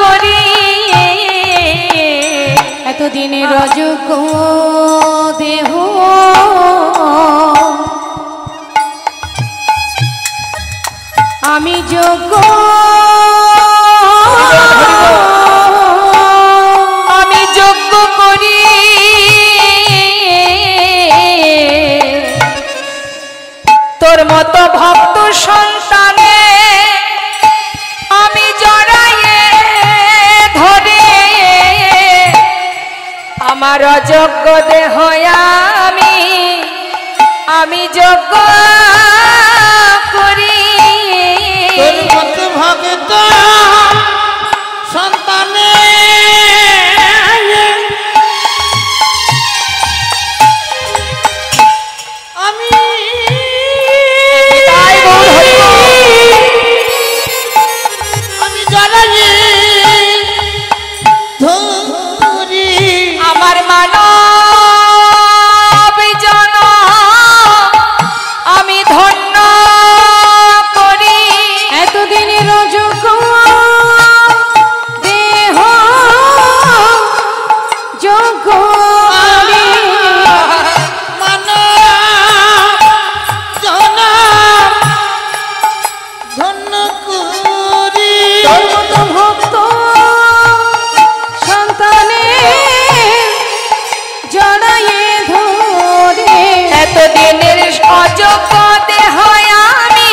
করি। এতদিনের অযোগ্য দেহ আমি যোগ্য, আমি যোগ্য করি। তোর মতো ভক্ত সন্তানে আমি জড়াইয়ে ধরে আমার অযোগ্য দেহ আমি যোগ্য করি। তোর মতো ভক্ত সন্তানে আমি জড়াই ধরি। আমার মানব জন আমি ধন্য করি। এতদিনের অযোগ্য দেহ যোগ্য করি। ধন্য করি। তোর মতো ভক্ত সন্তানে জড়াইয়ে ধরে এতদিনের অযোগ্য দেহ আমি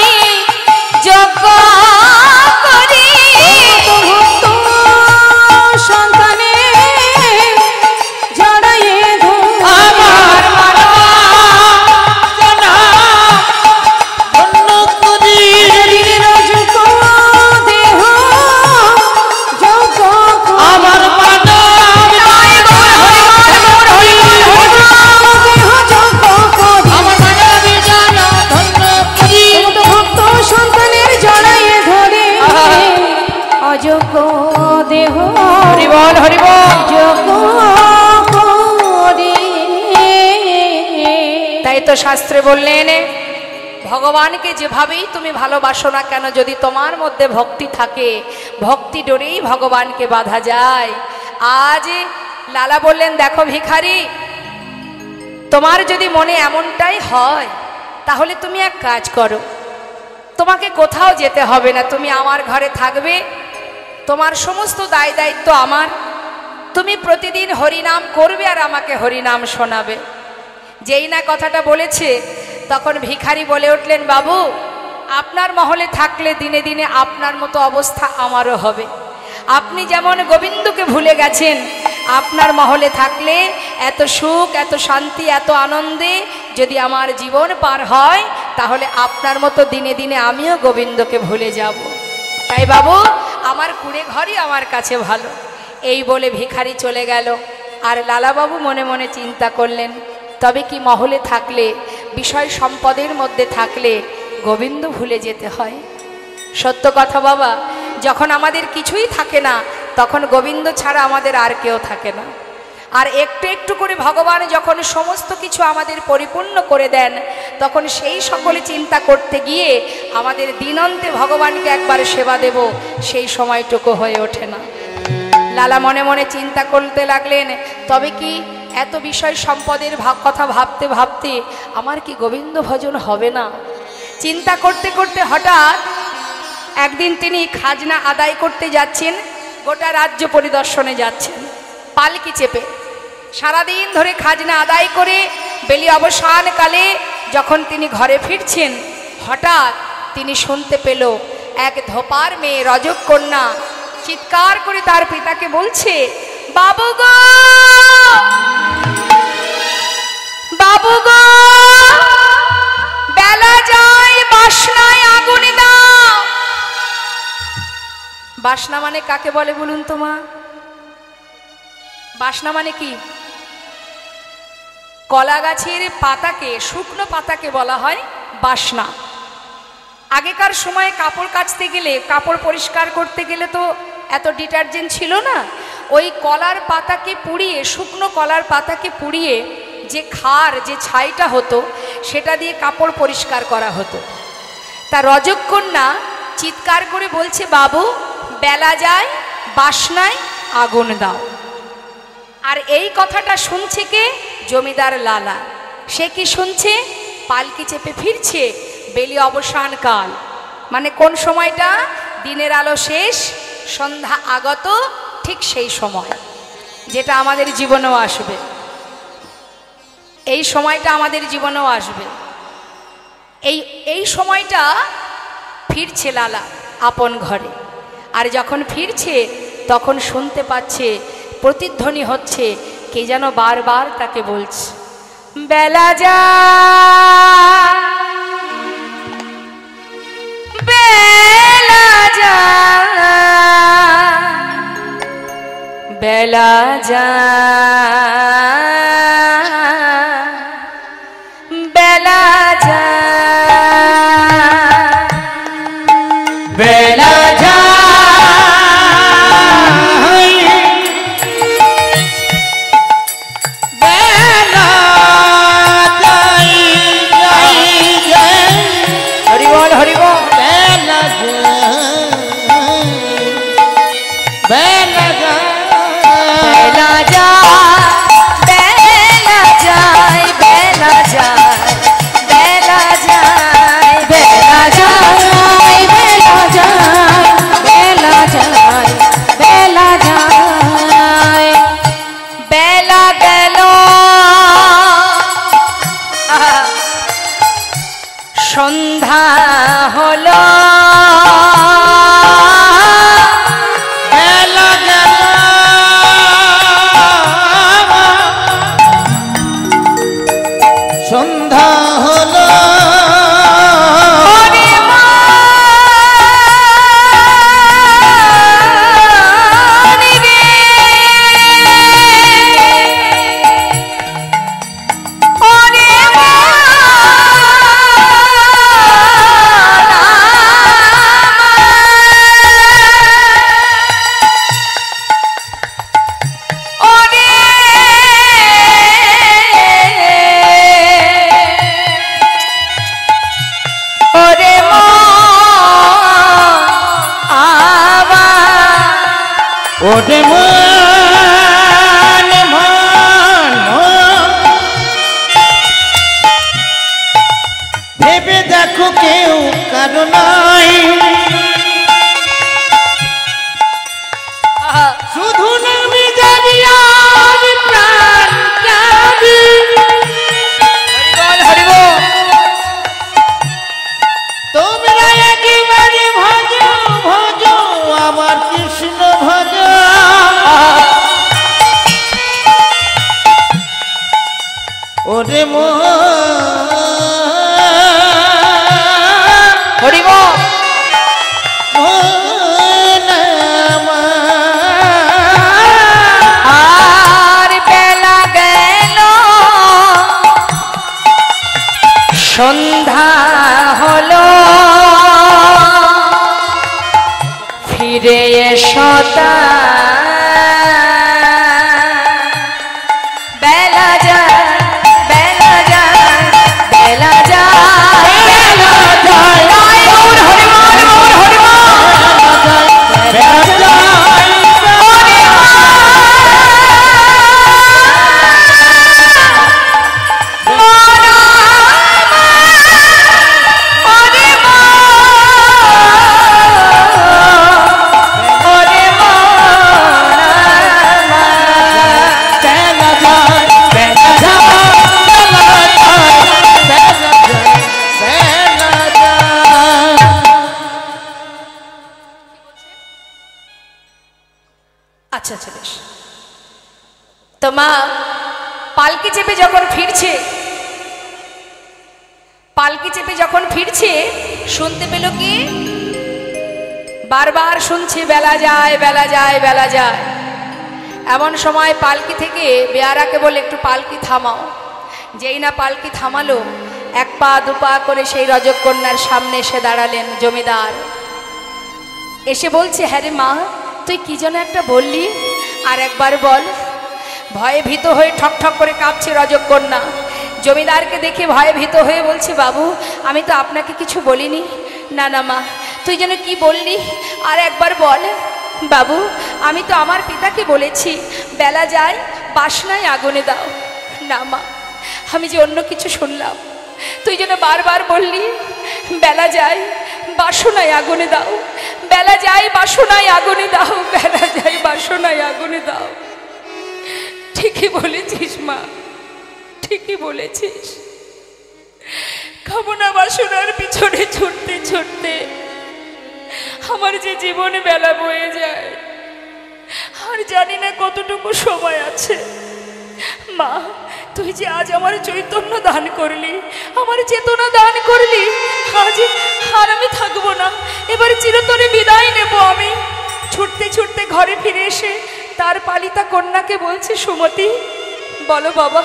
যোগ্য করি। ভক্ত সন্তানে জড়াইয়ে ধরে আমার ধন্য করি। এতদিনের অযোগ্য দেহ যোগ্য করি। আমার অযোগ্য দেহ হরিবল হরিবল। যোগ্য করি। তাই তো শাস্ত্রে বললেন, ভগবানকে যেভাবেই তুমি ভালোবাসো না কেন, যদি তোমার মধ্যে ভক্তি থাকে, ভক্তি ডোরেই ভগবানকে বাঁধা যায়। আজ লালা বললেন, দেখো ভিখারি, তোমার যদি মনে এমনটাই হয়, তাহলে তুমি এক কাজ করো, তোমাকে কোথাও যেতে হবে না, তুমি আমার ঘরে থাকবে, তোমার সমস্ত দায় দায়িত্ব আমার, তুমি প্রতিদিন হরিনাম করবে আর আমাকে হরিনাম শোনাবে। যেই না কথাটা বলেছে, তখন ভিখারি বলে উঠলেন, বাবু আপনার মহলে থাকলে দিনে দিনে আপনার মতো অবস্থা আমারও হবে। আপনি যেমন গোবিন্দকে ভুলে গেছেন, আপনার মহলে থাকলে এত সুখ, এত শান্তি, এত আনন্দে যদি আমার জীবন পার হয়, তাহলে আপনার মতো দিনে দিনে আমিও গোবিন্দকে ভুলে যাব। তাই বাবু আমার কুড়ে ঘরই আমার কাছে ভালো। এই বলে ভিখারি চলে গেল। আর লালাবাবু মনে মনে চিন্তা করলেন, তবে কি মহলে থাকলে, বিষয় সম্পদের মধ্যে থাকলে গোবিন্দ ভুলে যেতে হয়? সত্য কথা বাবা, যখন আমাদের কিছুই থাকে না, তখন গোবিন্দ ছাড়া আমাদের আর কেউ থাকে না। আর একটু একটু করে ভগবান যখন সমস্ত কিছু আমাদের পরিপূর্ণ করে দেন, তখন সেই সকলে চিন্তা করতে গিয়ে আমাদের দিনান্তে ভগবানকে একবার সেবা দেব, সেই সময়টুকু হয়ে ওঠে না। লালা মনে মনে চিন্তা করতে লাগলেন, তবে কি এত বিষয় সম্পদের কথা ভাবতে ভাবতে আমার কি গোবিন্দ ভজন হবে না? চিন্তা করতে করতে হঠাৎ একদিন তিনি খাজনা আদায় করতে যাচ্ছেন, গোটা রাজ্য পরিদর্শনে যাচ্ছেন পালকি চেপে। সারাদিন ধরে খাজনা আদায় করে বেলি অবসানকালে যখন তিনি ঘরে ফিরছেন, হঠাৎ তিনি শুনতে পেল এক ধোপার মেয়ে রজকন্যা চিৎকার করে তার পিতাকে বলছে, বাবু গো, বাবু গো, বেলা যায়, বাসনায় আগুন দাও। বাসনা মানে কাকে বলে বলুন তো মা? বাসনা মানে কি? কলা গাছের পাতাকে, শুকনো পাতাকে বলা হয় বাসনা। আগেকার সময়ে কাপড় কাচতে গেলে, কাপড় পরিষ্কার করতে গেলে তো এত ডিটারজেন্ট ছিল না। ওই কলার পাতাকে পুড়িয়ে, শুকনো কলার পাতাকে পুড়িয়ে যে খার, যে ছাইটা হতো, সেটা দিয়ে কাপড় পরিষ্কার করা হতো। তা রজকন্যা চিৎকার করে বলছে, বাবু বেলা যায়, বাসনায় আগুন দাও। আর এই কথাটা শুনছে কে? জমিদার লালা। সে কি শুনছে? পালকি চেপে ফিরছে, বেলি অবসান কাল, মানে কোন সময়টা? দিনের আলো শেষ, সন্ধ্যা আগত, ঠিক সেই সময়, যেটা আমাদের জীবনেও আসবে। এই সময়টা আমাদের জীবনেও আসবে। এই সময়টা ফিরছে লালা আপন ঘরে। আর যখন ফিরছে তখন শুনতে পাচ্ছে, প্রতিধ্বনি হচ্ছে, কে যেন বারবার তাকে বলছে, বেলা যায়, বেলা যায়, বেলা যায়, বেলা যায়, বেলা যায়, বেলা যায়, হরি বল, হরি বল, বেলা যায়, বেলা যায়, বেলা যায়, বেলা যায়, বেলা যায়, বেলা যায়, বেলা যায়, বেলা যায়, বেলা যায়, বেলা যায়, বেলা গেল, সন্ধ্যা হলো, বেলা গেল, সন্ধ্যা হলো, ওরে মানি রে, ওরে ওরে ওরে মান, মান, ভেবে দেখো কেউ কারো নাই, শুধু নামি যাবি আর প্রাণ যাবি, হরি বল, তোমরা একেবারে ভজ ভজ আমার কৃষ্ণ ভজ, ওরে হরি বল, আর বেলা গেল, সন্ধ্যা হলো, ফিরে এসো তা, বেলা যায়, বেলা যায়, বেলা যায়, বেলা যায়, ফিরছে, পালকি চেপে যখন ফিরছে শুনতে পেল কি, বারবার শুনছে বেলা যায় বেলা যায় বেলা যায়। এমন সময় পালকি থেকে বেয়ারাকে বলে একটু পালকি থামাও। যেই না পালকি থামালো, এক পা দুপা করে সেই রজকন্যার সামনে এসে দাঁড়ালেন জমিদার। এসে বলছে, হ্যাঁ রে মা, তুই কি যেন একটা বললি, আর একবার বল। ভয়ে ভীত হয়ে ঠক ঠক করে কাঁপছে রজকন্যা। জমিদারকে দেখে ভয়ে ভীত হয়ে বলছে, বাবু আমি তো আপনাকে কিছু বলিনি। না না মা, তুই যেন কি বললি, আর একবার বল। বাবু আমি তো আমার পিতাকে বলেছি বেলা যায় বাসনায় আগুনে দাও। না মা, আমি যে অন্য কিছু শুনলাম। তুই যেন বারবার বললি বেলা যায় বাসনায় আগুনে দাও, বেলা যায় বাসনায় আগুনে দাও, বেলা যায় বাসনায় আগুনে দাও। ঠিকই বলেছিস মা, ঠিকই বলেছিস। কামনা বাসনার পিছনে ছুটতে ছুটতে আমার যে জীবনে বেলা বয়ে যায়, আর জানি না কতটুকু সময় আছে। মা তুই যে আজ আমার চৈতন্য দান করলি, আমার চেতনা দান করলি, আজ আর আমি থাকবো না, এবার চিরতরে বিদায় নেব আমি। ছুটতে ছুটতে ঘরে ফিরে এসে তার পালিতা কন্যাকে বলছে, সুমতি বলো বাবা,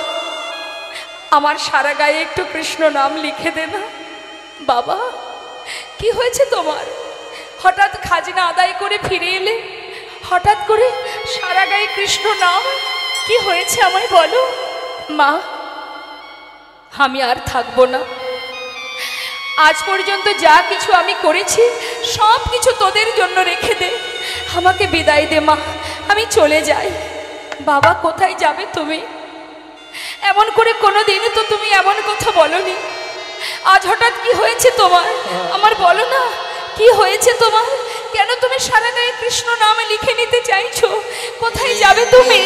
আমার সারা গায়ে একটু কৃষ্ণ নাম লিখে দে না। বাবা কি হয়েছে তোমার? হঠাৎ খাজনা আদায় করে ফিরে এলে, হঠাৎ করে সারা গায়ে কৃষ্ণ নাম, কি হয়েছে আমায় বলো। মা আমি আর থাকবো না, আজ পর্যন্ত যা কিছু আমি করেছি সব কিছু তোদের জন্য রেখে দে, আমাকে বিদায় দে মা, আমি চলে যাই। বাবা কোথায় যাবে তুমি? এমন করে কোনোদিন তো তুমি এমন কথা বলনি, আজ হঠাৎ কি হয়েছে তোমার আমার বলো না, কি হয়েছে তোমার? কেন তুমি সারা গায়ে কৃষ্ণ নামে লিখে নিতে চাইছো? কোথায় যাবে তুমি?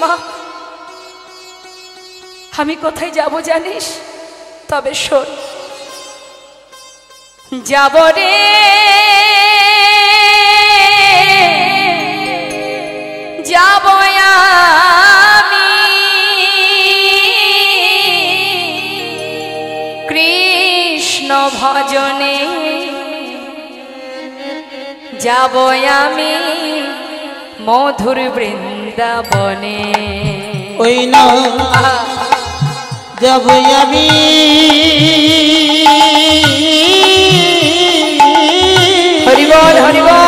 মা আমি কোথায় যাব জানিস? তবে শোন, যাব রে যাব আমি কৃষ্ণ ভজনে, যাব আমি মধুর বৃন্দাবনে। ওই না যাব আমি হরিবল হরিবল।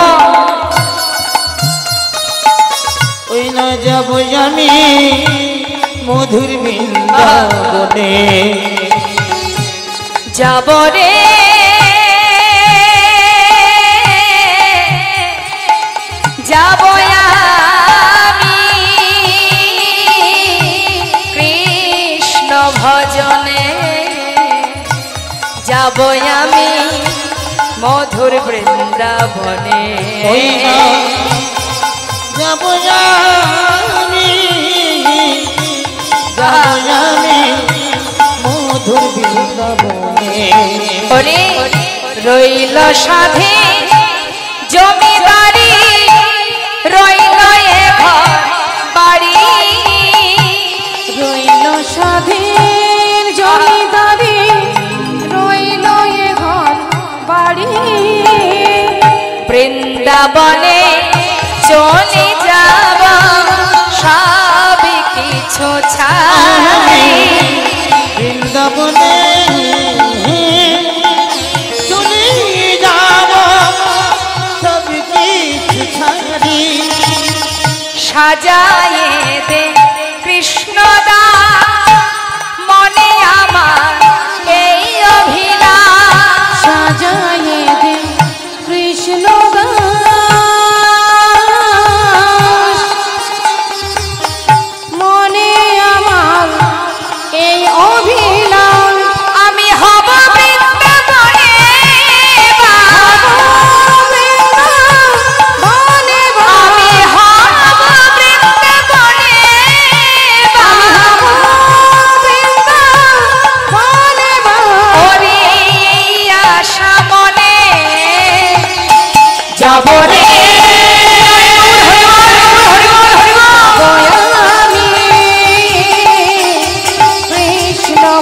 ওই না যাব আমি মধুর বৃন্দাবনে, যাব রে যাব আমি কৃষ্ণ ভজনে, যাব আমি মধুর বৃন্দাবনে। ওই না যাব আমি যাব আমি মধুর বৃন্দাবনে। ওরে রইল সাধে জমিদারি, রইল এ ঘর বাড়ি, রইল স্বাধীন জমিদারি, রইল এ ঘর বাড়ি, বৃন্দাবনে চলে যাব সব কিছু ছাড়ি। বৃন্দাবনে চলে যাব সব কিছু ছাড়ি, সাজায়ে দে কৃষ্ণদাস মনে আমার এই অভিলাষ, সাজায়ে দে কৃষ্ণ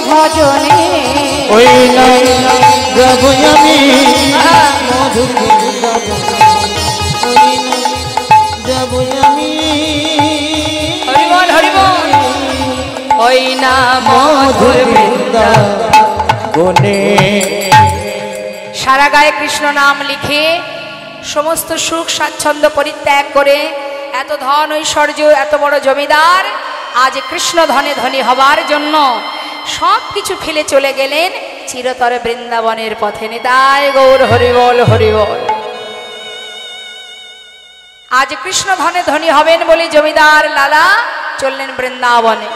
ভজনে ওই নাই যাব আমি মধুর বৃন্দাবনে ওই নাই যাব আমি হরিবল হরিবল ওই না মধুর বৃন্দাবনে। সারা গায়ে কৃষ্ণ নাম লিখে সমস্ত সুখ স্বাচ্ছন্দ্য পরিত্যাগ করে এত ধন ঐশ্বর্য এত বড় জমিদার আজ কৃষ্ণ ধনে ধনী হবার জন্য সব কিছু ফেলে চলে গেলেন চিরতরে বৃন্দাবনের পথে। নিতাই গৌর হরিবল হরিবল। আজ কৃষ্ণ ধনে ধনী হবেন বলে জমিদার লালা চললেন বৃন্দাবনে।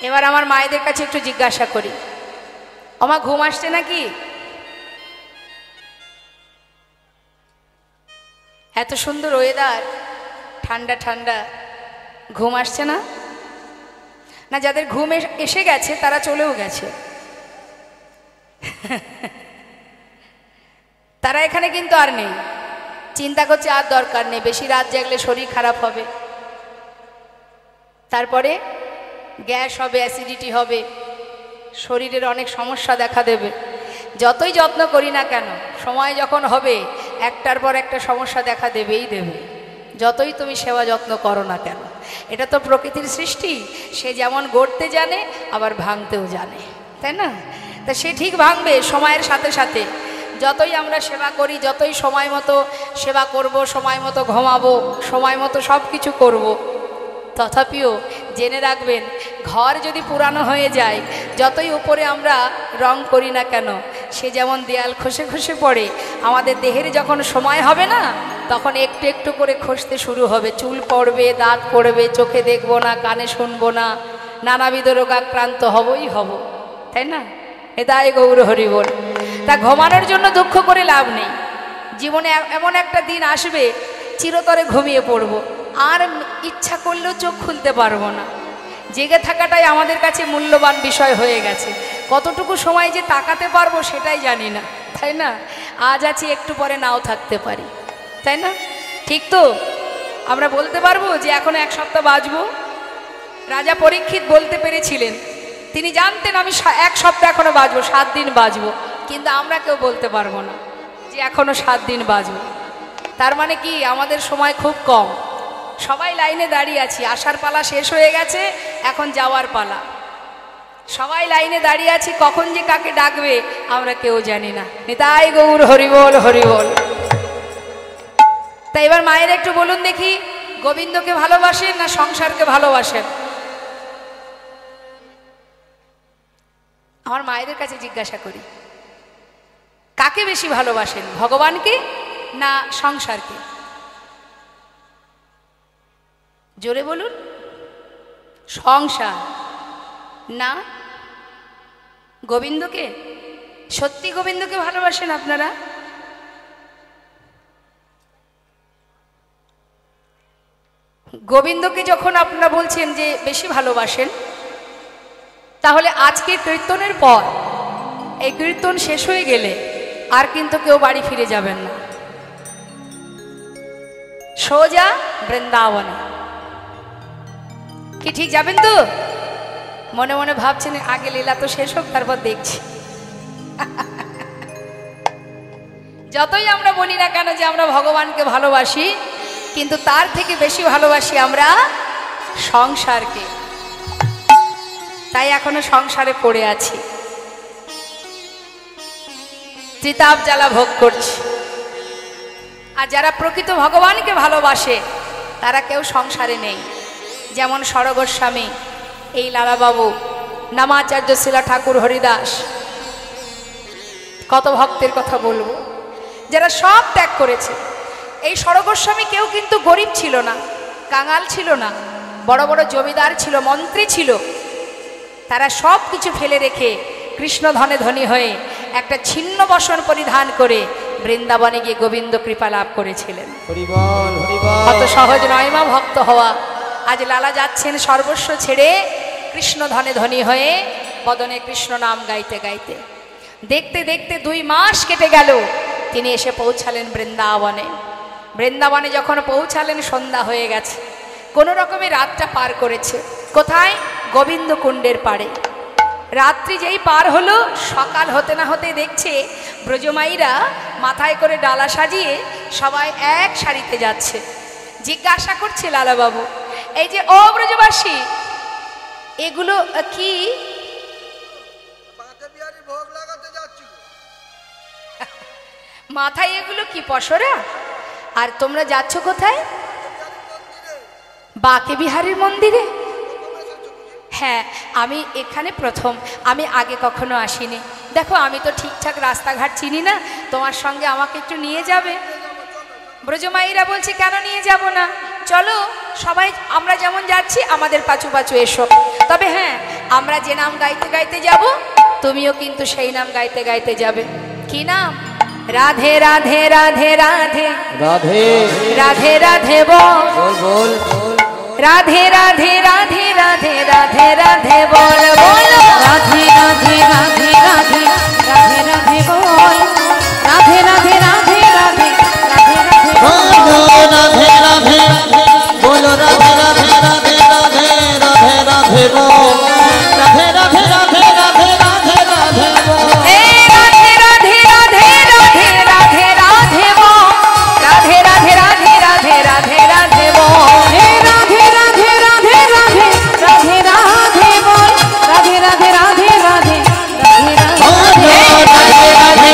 এবার আমার মায়েদের কাছে একটু জিজ্ঞাসা করি, আমার ঘুম আসছে নাকি? এত সুন্দর ওয়েদার, ঠান্ডা ঠান্ডা, ঘুম আসছে না? না যাদের ঘুম এসে গেছে তারা চলেও গেছে। তারা এখানে কিন্তু আর নেই, চিন্তা করছে আর দরকার নেই, বেশি রাত জাগলে শরীর খারাপ হবে, তারপরে গ্যাস হবে, অ্যাসিডিটি হবে, শরীরের অনেক সমস্যা দেখা দেবে। যতই যত্ন করি না কেন সময় যখন হবে একটার পর একটা সমস্যা দেখা দেবেই দেবে, যতই তুমি সেবা যত্ন করো না কেন। এটা তো প্রকৃতির সৃষ্টি, সে যেমন গড়তে জানে আবার ভাঙতেও জানে, তাই না? তা সে ঠিক ভাঙবে সময়ের সাথে সাথে। যতই আমরা সেবা করি, যতই সময় মতো সেবা করব, সময় মতো ঘুমাবো, সময় মতো সব কিছু করবো, তথাপিও জেনে রাখবেন ঘর যদি পুরানো হয়ে যায়, যতই উপরে আমরা রং করি না কেন সে যেমন দেয়াল খসে খসে পড়ে, আমাদের দেহের যখন সময় হবে না তখন একটু একটু করে খসতে শুরু হবে, চুল পড়বে, দাঁত পড়বে, চোখে দেখবো না, কানে শুনবো না, নানাবিধ রোগাক্রান্ত হবই হব, তাই না? এটাই গৌর হরিবল। তা ঘুমানোর জন্য দুঃখ করে লাভ নেই। জীবনে এমন একটা দিন আসবে চিরতরে ঘুমিয়ে পড়ব, আর ইচ্ছা করলেও চোখ খুলতে পারবো না। জেগে থাকাটাই আমাদের কাছে মূল্যবান বিষয় হয়ে গেছে। কতটুকু সময় যে তাকাতে পারবো সেটাই জানি না, তাই না? আজ আছি, একটু পরে নাও থাকতে পারি, তাই না? ঠিক তো? আমরা বলতে পারবো যে এখনো এক সপ্তাহ বাঁচবো? রাজা পরীক্ষিত বলতে পেরেছিলেন, তিনি জানতেন আমি এক সপ্তাহ এখনো বাঁচবো, 7 দিন বাঁচবো, কিন্তু আমরা কেউ বলতে পারবো না যে এখনো 7 দিন বাঁচবো। তার মানে কি আমাদের সময় খুব কম। সবাই লাইনে দাঁড়িয়ে আছি, আসার পালা শেষ হয়ে গেছে, এখন যাওয়ার পালা। সবাই লাইনে দাঁড়িয়ে আছি, কখন যে কাকে ডাকবে আমরা কেউ জানি না। নিতাই গৌর হরিবল হরিবল। তাই এবার মায়ের একটু বলুন দেখি, গোবিন্দকে ভালোবাসেন না সংসারকে ভালোবাসেন? আমার মায়েদের কাছে জিজ্ঞাসা করি, কাকে বেশি ভালোবাসেন, ভগবানকে না সংসারকে? জোরে বলুন। সংসার না গোবিন্দকে? সত্যি গোবিন্দকে ভালোবাসেন আপনারা? গোবিন্দকে যখন আপনারা বলছেন যে বেশি ভালোবাসেন, তাহলে আজকে কীর্তনের পর এই কীর্তন শেষ হয়ে গেলে আর কিন্তু কেউ বাড়ি ফিরে যাবেন না, সোজা বৃন্দাবনে। কি ঠিক যাবেন তো? মনে মনে ভাবছেন আগে লীলা তো শেষ হোক তারপর দেখছি। যতই আমরা বলি না কেন যে আমরা ভগবানকে ভালোবাসি, কিন্তু তার থেকে বেশি ভালোবাসি আমরা সংসারকে। তাই এখনো সংসারে পড়ে আছি, ত্রিতাপ জ্বালা ভোগ করছি। আর যারা প্রকৃত ভগবানকে ভালোবাসে তারা কেউ সংসারে নেই। যেমন সরগোস্বামী, এই লালাবাবু, নামাচার্য শিলা ঠাকুর হরিদাস, কত ভক্তের কথা বলবো যারা সব ত্যাগ করেছে। এই সরগোস্বামী কেউ কিন্তু গরিব ছিল না, কাঙাল ছিল না, বড় বড় জমিদার ছিল, মন্ত্রী ছিল। তারা সব কিছু ফেলে রেখে কৃষ্ণ ধনে ধনী হয়ে একটা ছিন্ন বসন পরিধান করে বৃন্দাবনে গিয়ে গোবিন্দ কৃপা লাভ করেছিলেন। হরিবল হরিবল। কত সহজ নয় মা ভক্ত হওয়া। আজ লালা যাচ্ছেন সর্বস্ব ছেড়ে কৃষ্ণ ধনে ধনী হয়ে বদনে কৃষ্ণ নাম গাইতে গাইতে। দেখতে দেখতে 2 মাস কেটে গেল, তিনি এসে পৌঁছালেন বৃন্দাবনে। বৃন্দাবনে যখন পৌঁছালেন সন্ধ্যা হয়ে গেছে, কোনো রকমে রাতটা পার করেছে। কোথায়? গোবিন্দ কুণ্ডের পাড়ে। রাত্রি যেই পার হলো, সকাল হতে না হতে দেখছে ব্রজমাইরা মাথায় করে ডালা সাজিয়ে সবাই এক সারিতে যাচ্ছে। জিজ্ঞাসা করছে লালাবাবু, এই যে ও ব্রজবাসী, এগুলো কি? মাথায় এগুলো কি পশরা? আর তোমরা যাচ্ছ কোথায়? বাঁকে বিহারীর মন্দিরে। হ্যাঁ, আমি এখানে প্রথম, আমি আগে কখনো আসিনি। দেখো আমি তো ঠিকঠাক রাস্তাঘাট চিনি না, তোমার সঙ্গে আমাকে একটু নিয়ে যাবে? ব্রজমাইরা বলছে, কেন নিয়ে যাব না, চলো সবাই আমরা যেমন যাচ্ছি আমাদের পাছু পাছু এসো। তবে হ্যাঁ, আমরা যে নাম গাইতে গাইতে যাব, তুমিও কিন্তু সেই নাম গাইতে গাইতে যাবে। কি নাম? রাধে রাধে রাধে রাধে রাধে রাধে রাধে বল বল রাধে রাধে রাধে রাধে রাধে রাধে বল বল রাধে রাধে রাধে রাধে রাধে রাধে বল রাধে রাধে রাধে রাধে রাধে রাধে রাধে রাধে বলো রাধে রাধে রাধে রাধে রাধে রাধে বল রাধে রাধে রাধে রাধে রাধে রাধে বল হে রাধে রাধে রাধে রাধে রাধে রাধে বল রাধে রাধে রাধে রাধে রাধে রাধে বল হে রাধে রাধে রাধে রাধে রাধে রাধে বল রাধে রাধে রাধে রাধে রাধে রাধে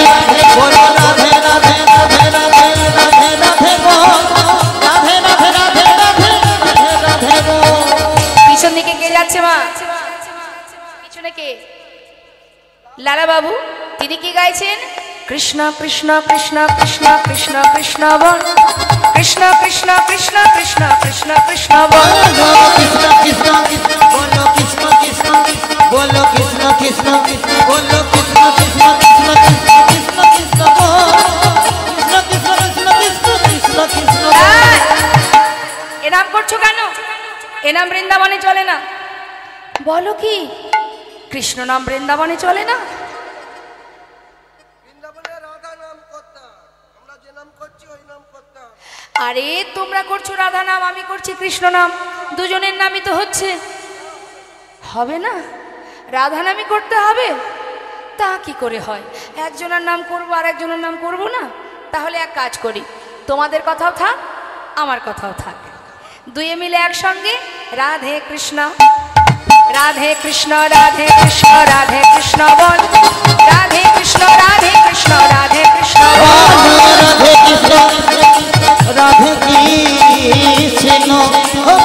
বলো রাধে রাধে রাধে রাধে রাধে রাধে বল রাধে রাধে রাধে রাধে রাধে বল। পিছন দিকে কে যাচ্ছে মা? পিছনে কে? লালা বাবু, তিনি কি গাইছেন? কৃষ্ণ কৃষ্ণ কৃষ্ণ কৃষ্ণ কৃষ্ণ কৃষ্ণ বল কৃষ্ণ কৃষ্ণ কৃষ্ণ কৃষ্ণ কৃষ্ণ কৃষ্ণ বল কৃষ্ণ কৃষ্ণ কৃষ্ণ বলো কৃষ্ণ কৃষ্ণ বলো কৃষ্ণ কৃষ্ণ বলো কৃষ্ণ কৃষ্ণ কৃষ্ণ কৃষ্ণ কৃষ্ণ কৃষ্ণ বল কৃষ্ণ কৃষ্ণ কৃষ্ণ কৃষ্ণ কৃষ্ণ কৃষ্ণ এই, এ নাম করছো কেন? এ নাম বৃন্দাবনে চলে না। বলো কি, কৃষ্ণ নাম বৃন্দাবনে চলে না? আরে তোমরা করছো রাধা নাম, আমি করছি কৃষ্ণ নাম, দুজনের নামই তো হচ্ছে। হবে না? রাধা নামই করতে হবে? তা কি করে হয়? একজনের নাম করবো আর একজনের নাম করব না? তাহলে এক কাজ করি, তোমাদের কথাও থাক আমার কথাও থাক, দুয়ে মিলে একসঙ্গে রাধে কৃষ্ণ রাধে কৃষ্ণ রাধে কৃষ্ণ রাধে কৃষ্ণ বল রাধে কৃষ্ণ রাধে কৃষ্ণ রাধে কৃষ্ণ বল রাধে কৃষ্ণ রাধে কৃষ্ণ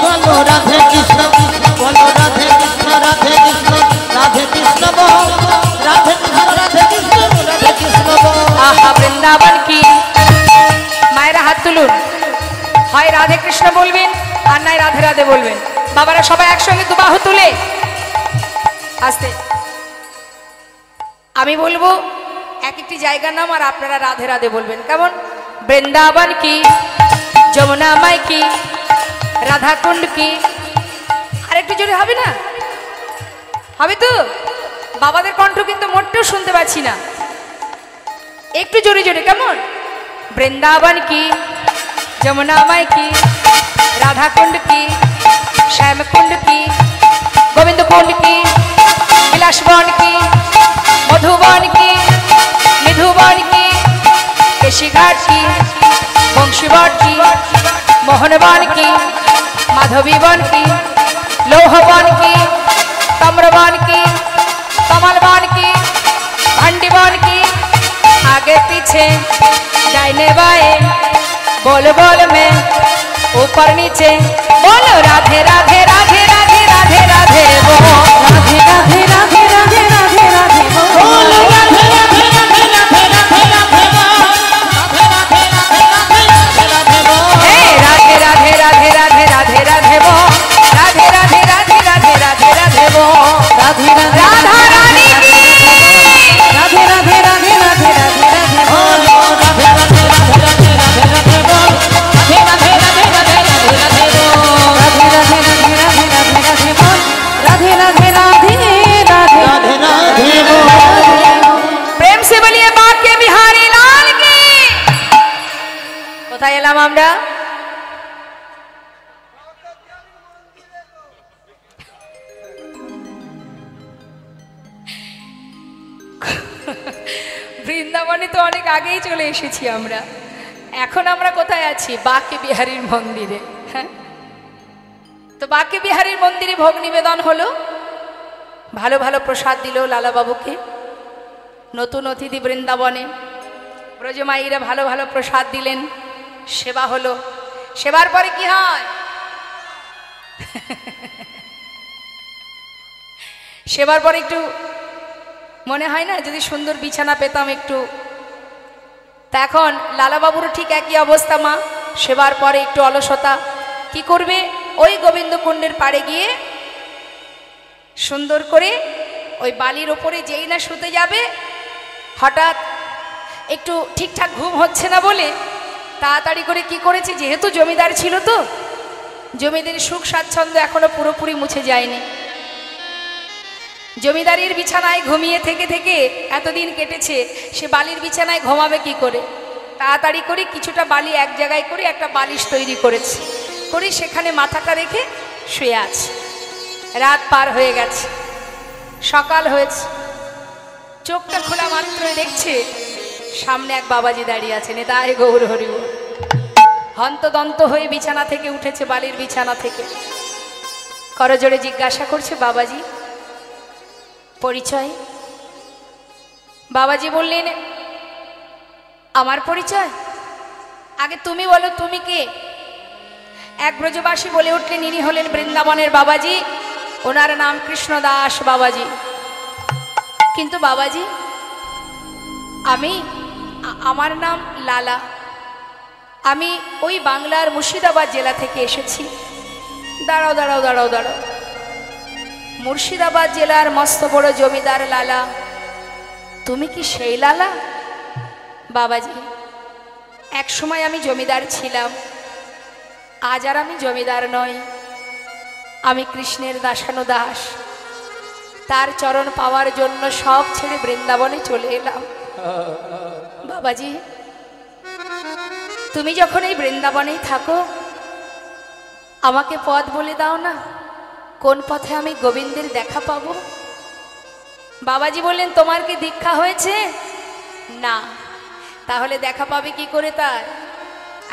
বলো রাধে কৃষ্ণ বলো রাধে কৃষ্ণ রাধে কৃষ্ণ রাধে কৃষ্ণ বল রাধে কৃষ্ণ রাধে কৃষ্ণ রাধে কৃষ্ণ বল। আহা বৃন্দাবন কি! মায়েরা হাত তুলুন, হয় রাধে কৃষ্ণ বলবেন আর নয় রাধে রাধে বলবেন। বাবারা সবাই একসঙ্গে দুবাহু তুলে আস্তে আমি বলবো এক একটি জায়গার নাম, আর আপনারা রাধে রাধে বলবেন। কেমন? বৃন্দাবন কি, যমুনা মাই কি, রাধা কুণ্ড কি। আর একটু জোরে হবে না? হবে তো? বাবাদের কণ্ঠ কিন্তু মোটেও শুনতে পাচ্ছি না, একটু জোরে জোরে। কেমন? বৃন্দাবন কি, যমুনা মাই কি, রাধা কুণ্ড কি, শ্যাম কুণ্ড কি, গোবিন্দ কুণ্ড কি, বিলাসবন কি, মধুবন কি, মৃধুবন কি, কেশিঘাট কি, বংশীবন কি, মোহনবন কি, মাধবীবন কি, লৌহবন কি, তাম্রবন কি, कमलबन की, भंडीबन की, आगे पीछे दाहिने बाएं, बोल बोल में ऊपर नीचे बोलो राधे राधे राधे राधे राधे राधे बोल राधे राधे राधे राधे राधे राधे बोल राधे राधे राधे राधे राधे राधे बोल हे राधे राधे राधे राधे राधे राधे बोल राधे राधे राधे राधे राधे राधे बोल राधे राधे राधा रानी की राधे राधे राधे राधे राधे राधे बोल राधे राधे राधे राधे राधे राधे बोल राधे राधे राधे राधे राधे राधे बोल राधे राधे राधे राधे राधे राधे बोल राधे राधे राधे राधे राधे राधे बोल। प्रेम से बोलिए बाके बिहारी लाल की। কোথায় এলাম আমরা? বৃন্দাবনে তো অনেক আগেই চলে এসেছি আমরা। এখন আমরা কোথায় আছি? বাঁকে বিহারীর মন্দিরে। হ্যাঁ, তো বাঁকে বিহারীর মন্দিরে ভোগ নিবেদন হলো, ভালো ভালো প্রসাদ দিল লালাবাবুকে। নতুন অতিথি বৃন্দাবনে, ব্রজমাইরা ভালো ভালো প্রসাদ দিলেন, সেবা হলো। সেবার পরে কি হয়? সেবার পরে একটু মনে হয় না যদি সুন্দর বিছানা পেতাম একটু। তা এখন লালাবাবুরও ঠিক একই অবস্থা মা, সেবার পরে একটু অলসতা। কি করবে? ওই গোবিন্দ কুণ্ডের পাড়ে গিয়ে সুন্দর করে ওই বালির ওপরে যেই না শুতে যাবে, হঠাৎ একটু ঠিকঠাক ঘুম হচ্ছে না বলে তাড়াতাড়ি করে কি করেছে, যেহেতু জমিদার ছিল তো, জমিদারের সুখ স্বাচ্ছন্দ্য এখনো পুরোপুরি মুছে যায়নি। জমিদারির বিছানায় ঘুমিয়ে থেকে থেকে এতদিন কেটেছে, সে বালির বিছানায় ঘুমাবে কি করে? তাড়াতাড়ি করে কিছুটা বালি এক জায়গায় করে একটা বালিশ তৈরি করেছে, করে সেখানে মাথাটা রেখে শুয়ে আছে। রাত পার হয়ে গেছে, সকাল হয়েছে। চোখটা খোলা মাত্রই দেখছে সামনে এক বাবাজি দাঁড়িয়ে আছেন। তাই গৌর হরিব হন্তদন্ত হয়ে বিছানা থেকে উঠেছে, বালির বিছানা থেকে করজোড়ে জিজ্ঞাসা করছে, বাবাজি পরিচয়? বাবাজি বললেন, আমার পরিচয়? আগে তুমি বলো, তুমি কে? এক ব্রজবাসী বলে উঠলেন, ইনি হলেন বৃন্দাবনের বাবাজি, ওনার নাম কৃষ্ণদাস বাবাজি। কিন্তু বাবাজি আমার নাম লালা, আমি ওই বাংলার মুর্শিদাবাদ জেলা থেকে এসেছি। দাঁড়াও দাঁড়াও দাঁড়াও দাঁড়াও, মুর্শিদাবাদ জেলার মস্ত বড় জমিদার লালা, তুমি কি সেই লালা? বাবাজি এক সময় আমি জমিদার ছিলাম, আজ আর আমি জমিদার নই, আমি কৃষ্ণের দাসানুদাস। তার চরণ পাওয়ার জন্য সব ছেড়ে বৃন্দাবনে চলে এলাম। বাবাজি তুমি যখন এই বৃন্দাবনেই থাকো, আমাকে পথ বলে দাও না, কোন পথে আমি গোবিন্দের দেখা পাবো? বাবাজি বললেন, তোমার কি দীক্ষা হয়েছে? না। তাহলে দেখা পাবে কি করে? তার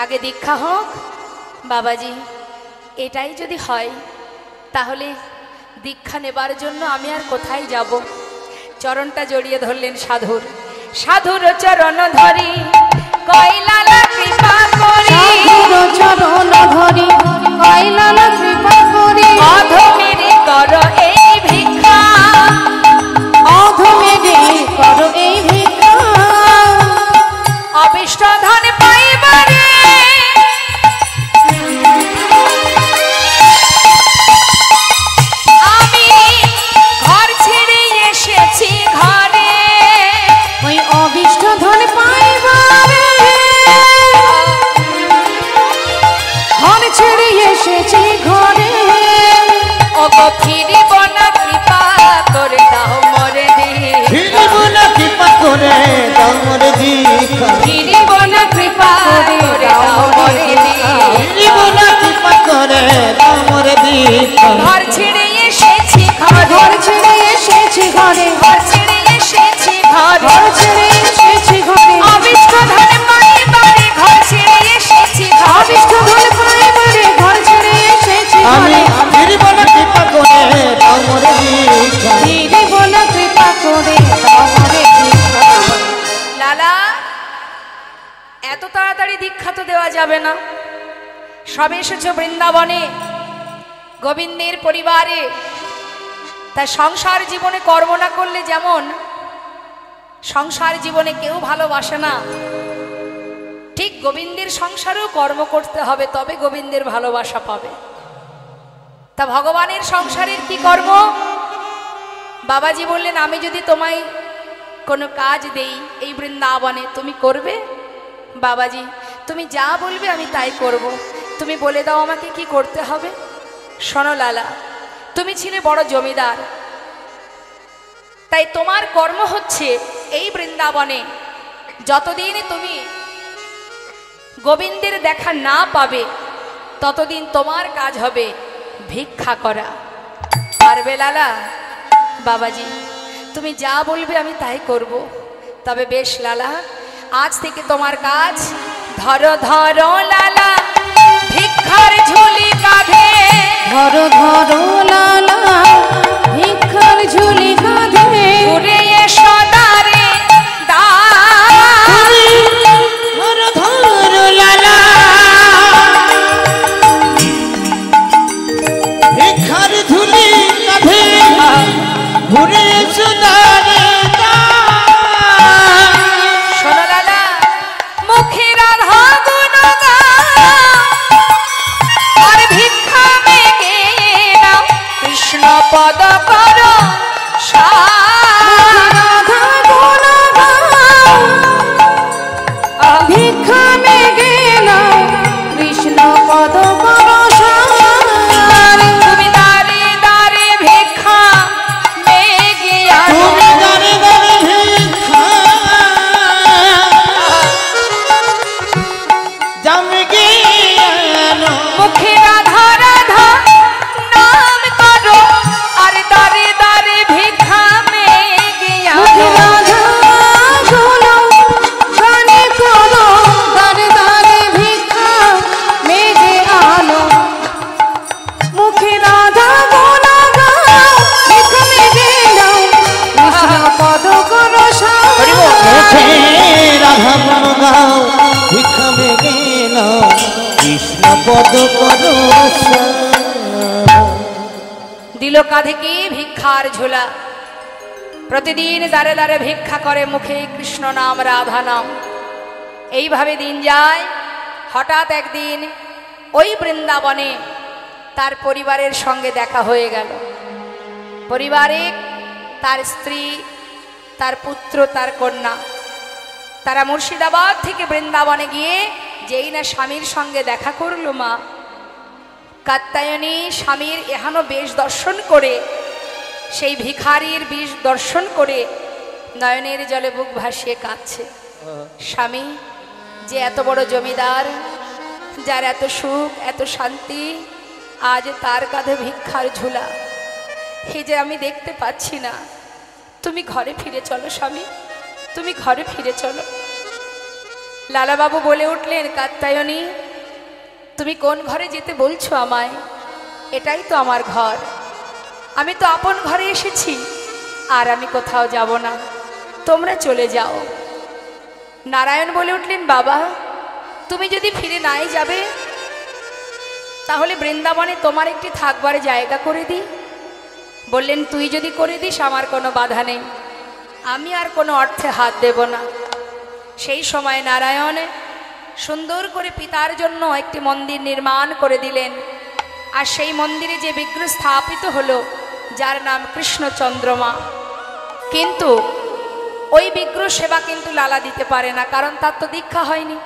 আগে দীক্ষা হোক। বাবাজি এটাই যদি হয়, তাহলে দীক্ষা নেবার জন্য আমি আর কোথায় যাব? চরণটা জড়িয়ে ধরলেন সাধুর। সাধুর চরণ ধরি কইলালা কৃপা করি, সাধুর চরণ ধরি কইলালা কৃপা করি, অধমেরে কর এই ভিক্ষা, অধমেরে কর এই ভিক্ষা, অবিষ্ট ধন পাইবারে আমি ঘর ছেড়ে এসেছি ঘরে, ওই অবিষ্ট ধন পাইবারে ঘর ছেড়ে এসেছি ঘরে। ওগো ফিরিব না, কৃপা করে দাও মরে দি, ফিরিব না কৃপা করে দাও মোরে দীক্ষা, ফিরিব না কৃপা করে দাও মরে দি, ফিরিব না কৃপা করে দাও মোরে দীক্ষা। ঘর ছেড়ে এসেছি ঘরে, ঘর ছেড়ে এসেছি ঘরে, ঘর ছেড়ে এসেছি ঘরে, ঘর ছেড়ে এসেছি ঘরে, অবিষ্ট ধন পাইবারে ঘর ছেড়ে এসেছি ঘরে, অবিষ্ট ধন পাইবারে ঘর ছেড়ে এসেছি আমি ঘরে। ফিরিব না কৃপা করে দাও মোরে দীক্ষা। ফিরিব না কৃপা করে দাও মোরে দীক্ষা। লালা এত তাড়াতাড়ি দীক্ষা তো দেওয়া যাবে না। সবে এসেছো বৃন্দাবনে, গোবিন্দের পরিবারে, তাই সংসার জীবনে কর্ম না করলে যেমন সংসার জীবনে কেউ ভালোবাসে না, ঠিক গোবিন্দের সংসারেও কর্ম করতে হবে, তবে গোবিন্দের ভালোবাসা পাবে। তা ভগবানের সংসারের কি কর্ম? বাবাজি বললেন, আমি যদি তোমায় কোনো কাজ দেই এই বৃন্দাবনে, তুমি করবে? বাবাজি তুমি যা বলবে আমি তাই করব, তুমি বলে দাও আমাকে কি করতে হবে। শোনো লালা, তুমি ছিলে বড় জমিদার, তাই তোমার কর্ম হচ্ছে এই বৃন্দাবনে যতদিন তুমি গোবিন্দের দেখা না পাবে, ততদিন তোমার কাজ হবে ভিক্ষা করা। পারবে লালা? বাবাজি তুমি যা বলবে আমি তাই করব, তবে বেশ লালা, আজ থেকে তোমার কাজ, ধরো ধরো লালা ভিক্ষার ঝুলি কাঁধে, ধরো ধরো লালা ভিক্ষার ঝুলি কাঁধে, ঘুরে এসো দ্বারে দ্বার, ধরো ধরো লালা ভিক্ষার ঝুলি কাঁধে, ঘুরে এসো দ্বারে দ্বার। শোনো লালা, মুখে রাধা গুণ গাও, আর ভিক্ষা মেগে নাও, কৃষ্ণ পদ করো সার। রাধা গুণ গাও, ভিক্ষা মেগে নাও, কৃষ্ণ পদ করো সার। তুমি দাঁড়ে দাঁড়ে ভিক্ষা মেগে আনো, তুমি দাঁড়ে দাঁড়ে ভিক্ষা জামগে আনো। মুখে রাধা রাধা নাম করো, আর দাঁড়ে দাঁড়ে ভিক্ষা মেগে মুখে আনো। রাধা শোনো, গানে করো, দাঁড়ে দাঁড়ে ভিক্ষা মেঘে আনো। মুখে রাধা গুণ গাও, ভিক্ষা মেঘে নাও, কৃষ্ণ পদ করো সার। মুখে রাধা গুণ গাও, ভিক্ষা মেগে নাও, কৃষ্ণ পদ করো সার। দিল কাঁধে কি ভিক্ষার ঝোলা, প্রতিদিন দাঁড়ে দাঁড়ে ভিক্ষা করে, মুখে কৃষ্ণ নাম রাধা নাম। এইভাবে দিন যায়। হঠাৎ একদিন ওই বৃন্দাবনে তার পরিবারের সঙ্গে দেখা হয়ে গেল। পরিবারে তার স্ত্রী, তার পুত্র, তার কন্যা, তারা মুর্শিদাবাদ থেকে বৃন্দাবনে গিয়ে যেই না স্বামীর সঙ্গে দেখা করলো, মা কাত্যায়নী স্বামীর এহানো বেশ দর্শন করে, সেই ভিখারির বেশ দর্শন করে নয়নের জলে বুক ভাসিয়ে কাঁদছে। স্বামী যে এত বড় জমিদার, যার এত সুখ এত শান্তি, আজ তার কাঁধে ভিক্ষার ঝুলা, হে যে আমি দেখতে পাচ্ছি না। তুমি ঘরে ফিরে চলো স্বামী, তুমি ঘরে ফিরে চলো। লালাবাবু বলে উঠলেন, কাত্যায়নী তুমি কোন ঘরে যেতে বলছো আমায়? এটাই তো আমার ঘর, আমি তো আপন ঘরে এসেছি, আর আমি কোথাও যাব না, তোমরা চলে যাও। নারায়ণ বলে উঠলেন, বাবা তুমি যদি ফিরে নাই যাবে, তাহলে বৃন্দাবনে তোমার একটি থাকবার জায়গা করে দিই। বললেন, তুই যদি করে দিস আমার কোনো বাধা নেই, আমি আর কোনো অর্থে হাত দেব না। সেই সময় নারায়ণ সুন্দর করে পিতার জন্য একটি মন্দির নির্মাণ করে দিলেন। আর সেই মন্দিরে যে বিগ্রহ স্থাপিত হলো, যার নাম কৃষ্ণচন্দ্রমা। কিন্তু ওই বিগ্রহ সেবা কিন্তু লালা দিতে পারে না, কারণ তার তো দীক্ষা হয়নি।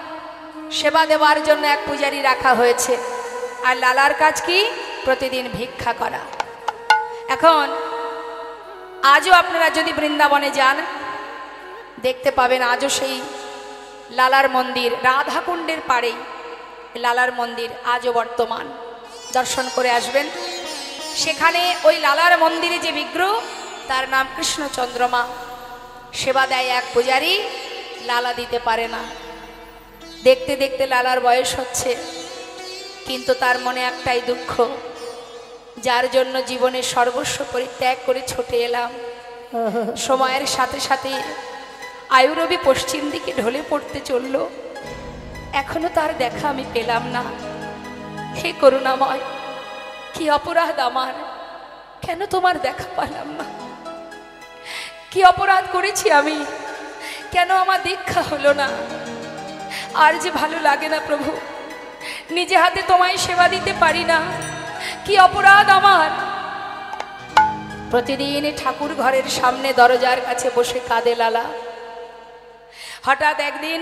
সেবা দেওয়ার জন্য এক পূজারী রাখা হয়েছে, আর লালার কাজ কি? প্রতিদিন ভিক্ষা করা। এখন আজও আপনারা যদি বৃন্দাবনে যান, দেখতে পাবেন আজও সেই লালার মন্দির, রাধাকুণ্ডের পাড়েই লালার মন্দির আজও বর্তমান। দর্শন করে আসবেন। সেখানে ওই লালার মন্দিরে যে বিগ্রহ, তার নাম কৃষ্ণচন্দ্রমা। সেবা দেয় এক পূজারী, লালা দিতে পারে না। দেখতে দেখতে লালার বয়স হচ্ছে, কিন্তু তার মনে একটাই দুঃখ, যার জন্য জীবনে সর্বস্ব পরিত্যাগ করে ছুটে এলাম। সময়ের সাথে সাথে আয়ুরবি পশ্চিম দিকে ঢলে পড়তে চলল, এখনো তার দেখা আমি পেলাম না। হে করুণাময়, কি অপরাধ আমার, কেন তোমার দেখা পেলাম না? কি অপরাধ করেছি আমি, কেন আমার দীক্ষা হলো না? আর যে ভালো লাগে না প্রভু, নিজে হাতে তোমায় সেবা দিতে পারি না, কি অপরাধ আমার। প্রতিদিন ঠাকুর ঘরের সামনে দরজার কাছে বসে কাঁদে লালা। হঠাৎ একদিন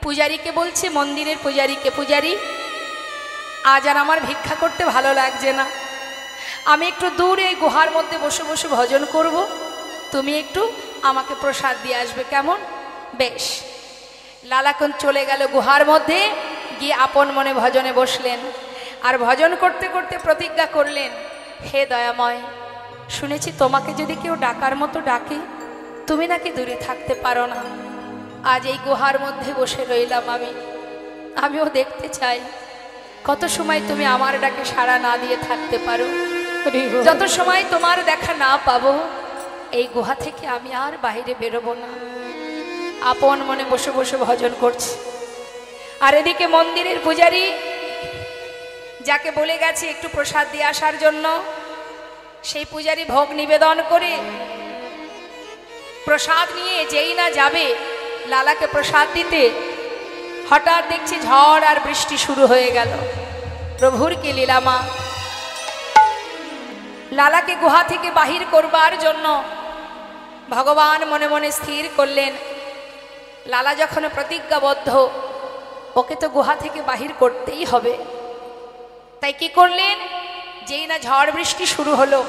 পূজারীকে বলছে, মন্দিরের পূজারীকে, পূজারী আজ আর আমার ভিক্ষা করতে ভালো লাগছে না, আমি একটু দূরে এই গুহার মধ্যে বসে বসে ভজন করব, তুমি একটু আমাকে প্রসাদ দিয়ে আসবে, কেমন? বেশ। লালাকুন চলে গেল গুহার মধ্যে, গিয়ে আপন মনে ভজনে বসলেন। আর ভজন করতে করতে প্রতিজ্ঞা করলেন, হে দয়াময়, শুনেছি তোমাকে যদি কেউ ডাকার মতো ডাকে, তুমি নাকি দূরে থাকতে পারো না। আজ এই গুহার মধ্যে বসে রইলাম আমিও দেখতে চাই কত সময় তুমি আমার ডাকে সাড়া না দিয়ে থাকতে পারো। যত সময় তোমার দেখা না পাবো এই গুহা থেকে আমি আর বাইরে বেরোবো না। আপন মনে বসে বসে ভজন করছি। আর এদিকে মন্দিরের পূজারী যাকে বলে গেছে একটু প্রসাদ দিয়ে আসার জন্য, সেই পূজারী ভোগ নিবেদন করে প্রসাদ নিয়ে যেই না যাবে লালাকে প্রসাদ দিতে, হঠাৎ দেখছি ঝড় আর বৃষ্টি শুরু হয়ে গেল। প্রভুর কি লীলা মা! লালাকে গুহা থেকে বাহির করবার জন্য ভগবান মনে মনে স্থির করলেন, লালা যখন প্রতিজ্ঞাবদ্ধ, ওকে তো গুহা থেকে বাহির করতেই হবে। তাই কি করলেন, যেই না ঝড় বৃষ্টি শুরু হলো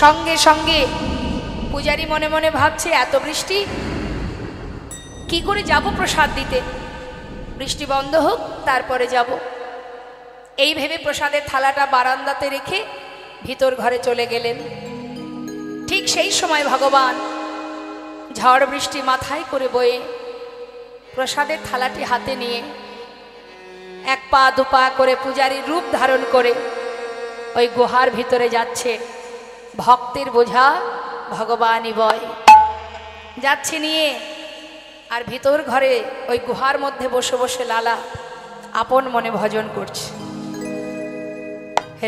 সঙ্গে সঙ্গে পূজারী মনে মনে ভাবছে এত বৃষ্টি, কি করে যাব প্রসাদ দিতে, বৃষ্টি বন্ধ হোক তারপরে যাব। এই ভেবে প্রসাদের থালাটা বারান্দাতে রেখে ভিতর ঘরে চলে গেলেন। ঠিক সেই সময় ভগবান ঝড় বৃষ্টি মাথায় করে বয়ে প্রসাদের থালাটি হাতে নিয়ে এক পা দুপা করে পূজারীর রূপ ধারণ করে ওই গুহার ভিতরে যাচ্ছে। ভক্তের বোঝা ভগবানই বয় যাচ্ছে নিয়ে। আর ভিতর ঘরে ওই গুহার মধ্যে বসে বসে লালা আপন মনে ভজন করছে।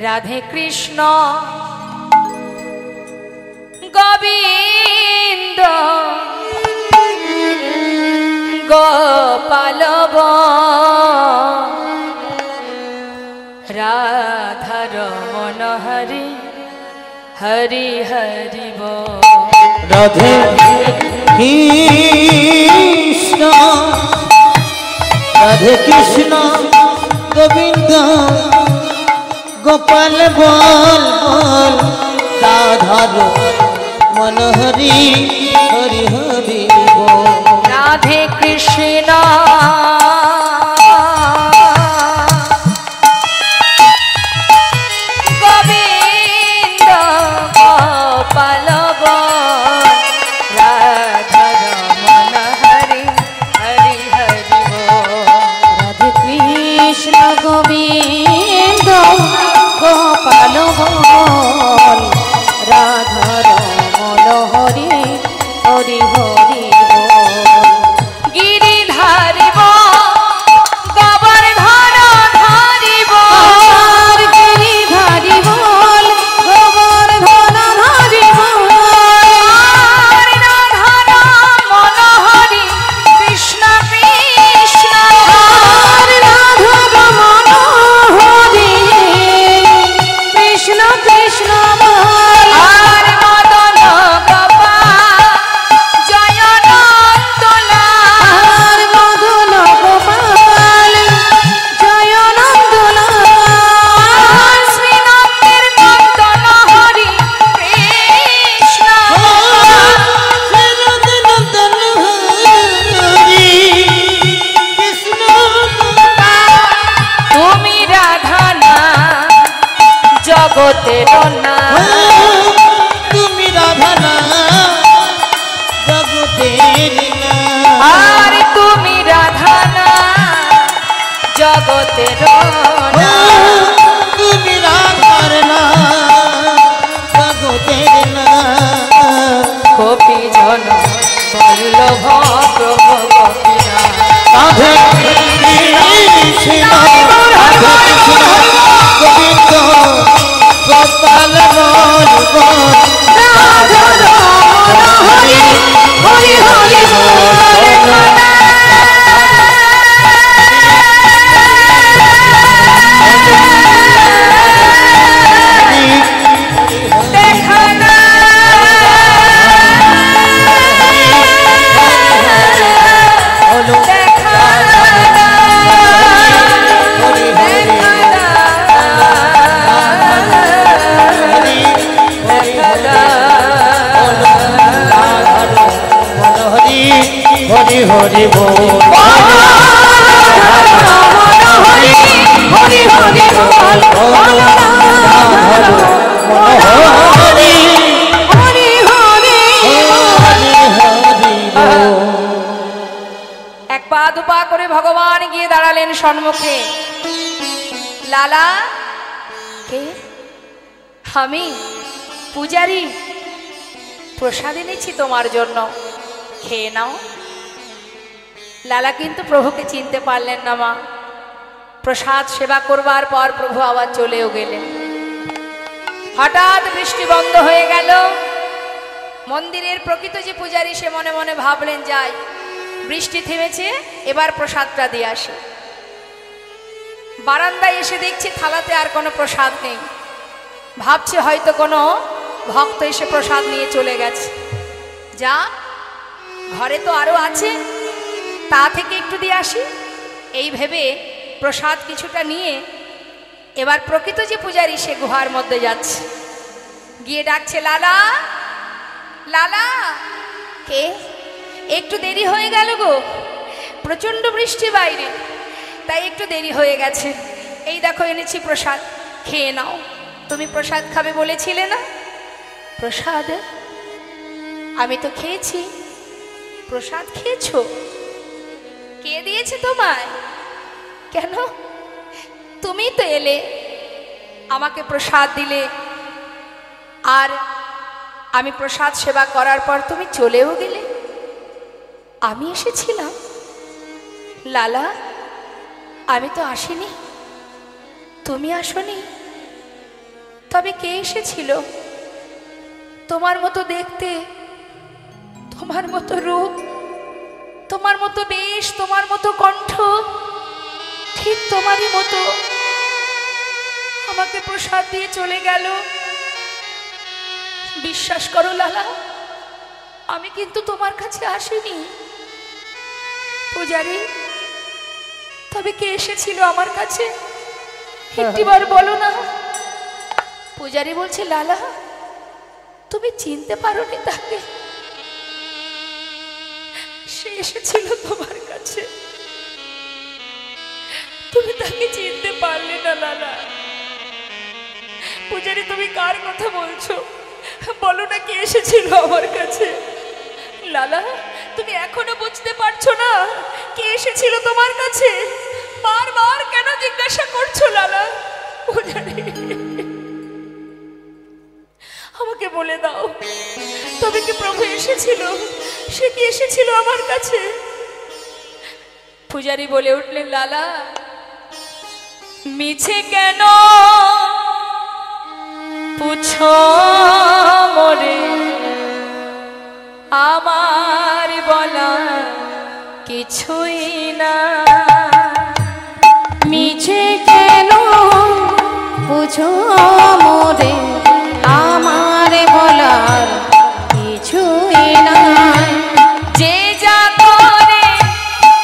রাধে কৃষ্ণ গোবিন্দ গোপাল রাধা রমণ হরি হরি হরি বল। রাধে কৃষ্ণ রাধে কৃষ্ণ গোবিন্দ গোপাল বল বল রাধার মন হরি হরি হরি বল। রাধে কৃষ্ণ গোবিন্দ গোপাল বল রাধা রমণ হরি হরি হরি বল। রাধে কৃষ্ণ গোবিন্দ গোপাল বল রাধা রমণ হরি হরি হরি বল। গিরিধারি গোবর্ধন ধারিব গিরিধারি বল গোবর্ধন ধারি বল। রাধা রমণ হরি কৃষ্ণ কৃষ্ণ রাধা রমণ হরি কৃষ্ণ কৃষ্ণ বল। আর মদন গোপাল জয় নন্দলাল আর মদন গোপাল জয় নন্দলাল। শ্রীনন্দের নন্দন হরি কৃষ্ণ। তুমি রাধা না জগতের না, তুমি রাধা না জগতের না। আর তুমি রাধা না জগতের না। তুমি রাধার না জগতের না। গোপী জন বল্লভ প্রভু গোপীরা রাধে কৃষ্ণ রাধে কৃষ্ণ গোবিন্দ গোপাল বল বল রাধা রমণ হরি হরি হরি বল। দেখা না দেখা না হরি হরি বল। হরি হরি হরি বল। হরি হরি হরি হরি দুপা করে ভগবান গিয়ে দাঁড়ালেন সম্মুখে। লালা, কে? আমি পূজারি, প্রসাদ এনেছি তোমার জন্য, খেয়ে নাও। লালা কিন্তু প্রভুকে চিনতে পারলেন না মা। প্রসাদ সেবা করবার পর প্রভু আবার চলেও গেলেন। হঠাৎ বৃষ্টি বন্ধ হয়ে গেল। মন্দিরের প্রকৃত যে পূজারী সে মনে মনে ভাবলেন, যাই, বৃষ্টি থেমেছে, এবার প্রসাদটা দিয়ে আসে। বারান্দায় এসে দেখছি থালাতে আর কোনো প্রসাদ নেই। ভাবছে হয়তো কোনো ভক্ত এসে প্রসাদ নিয়ে চলে গেছে। যা, ঘরে তো আরো আছে, তা থেকে একটু দিয়ে আসি। এই ভেবে প্রসাদ কিছুটা নিয়ে এবার প্রকৃত যে পূজারী সে গুহার মধ্যে যাচ্ছে। গিয়ে ডাকছে, লালা, লালা। কে? একটু দেরি হয়ে গেল গো, প্রচন্ড বৃষ্টি বাইরে, তাই একটু দেরি হয়ে গেছে। এই দেখো এনেছি প্রসাদ, খেয়ে নাও। তুমি প্রসাদ খাবে বলেছিলে না? প্রসাদ? আমি তো খেয়েছি। প্রসাদ খেয়েছো? কে দিয়েছে তোমায়? কেন? তুমি তো এলে, আমাকে প্রসাদ দিলে, আর আমি প্রসাদ সেবা করার পর তুমি চলেও গেলে। আমি এসেছিলাম? লালা, আমি তো আসিনি, তুমি আসনি। তবে কে এসেছিল? তোমার মতো দেখতে, তোমার মতো রূপ, তোমার মতো বেশ, তোমার মতো কণ্ঠ, ঠিক তোমারই মতো আমাকে প্রসাদ দিয়ে চলে গেল। বিশ্বাস করো লালা, আমি কিন্তু তোমার কাছে আসিনি। পূজারি, তবে কে এসেছিল আমার কাছে? একটিবার বলো না। পূজারি বলছে, লালা, তুমি চিনতে পারোনি তাকে? সে এসেছিল তোমার কাছে, তুমি তাকে চিনতে পারলে না লালা। পূজারি, তুমি কার কথা বলছো? বলো না, কে এসেছিল আমার কাছে? লালা, তুমি এখনো বুঝতে পারছো না কে এসেছিল তোমার কাছে? বারবার কেন জিজ্ঞাসা করছো লালা? পূজারি, আমাকে বলে দাও, তবে কি প্রভু এসেছিল? সে কি এসেছিল আমার কাছে? পূজারি বলে উঠলেন, লালা, মিছে কেন পুছো মোরে, আমার বলা কিছুই না। মিছে কেন বুঝো মোরে, আমার বলার কিছুই নাই। যে যা করে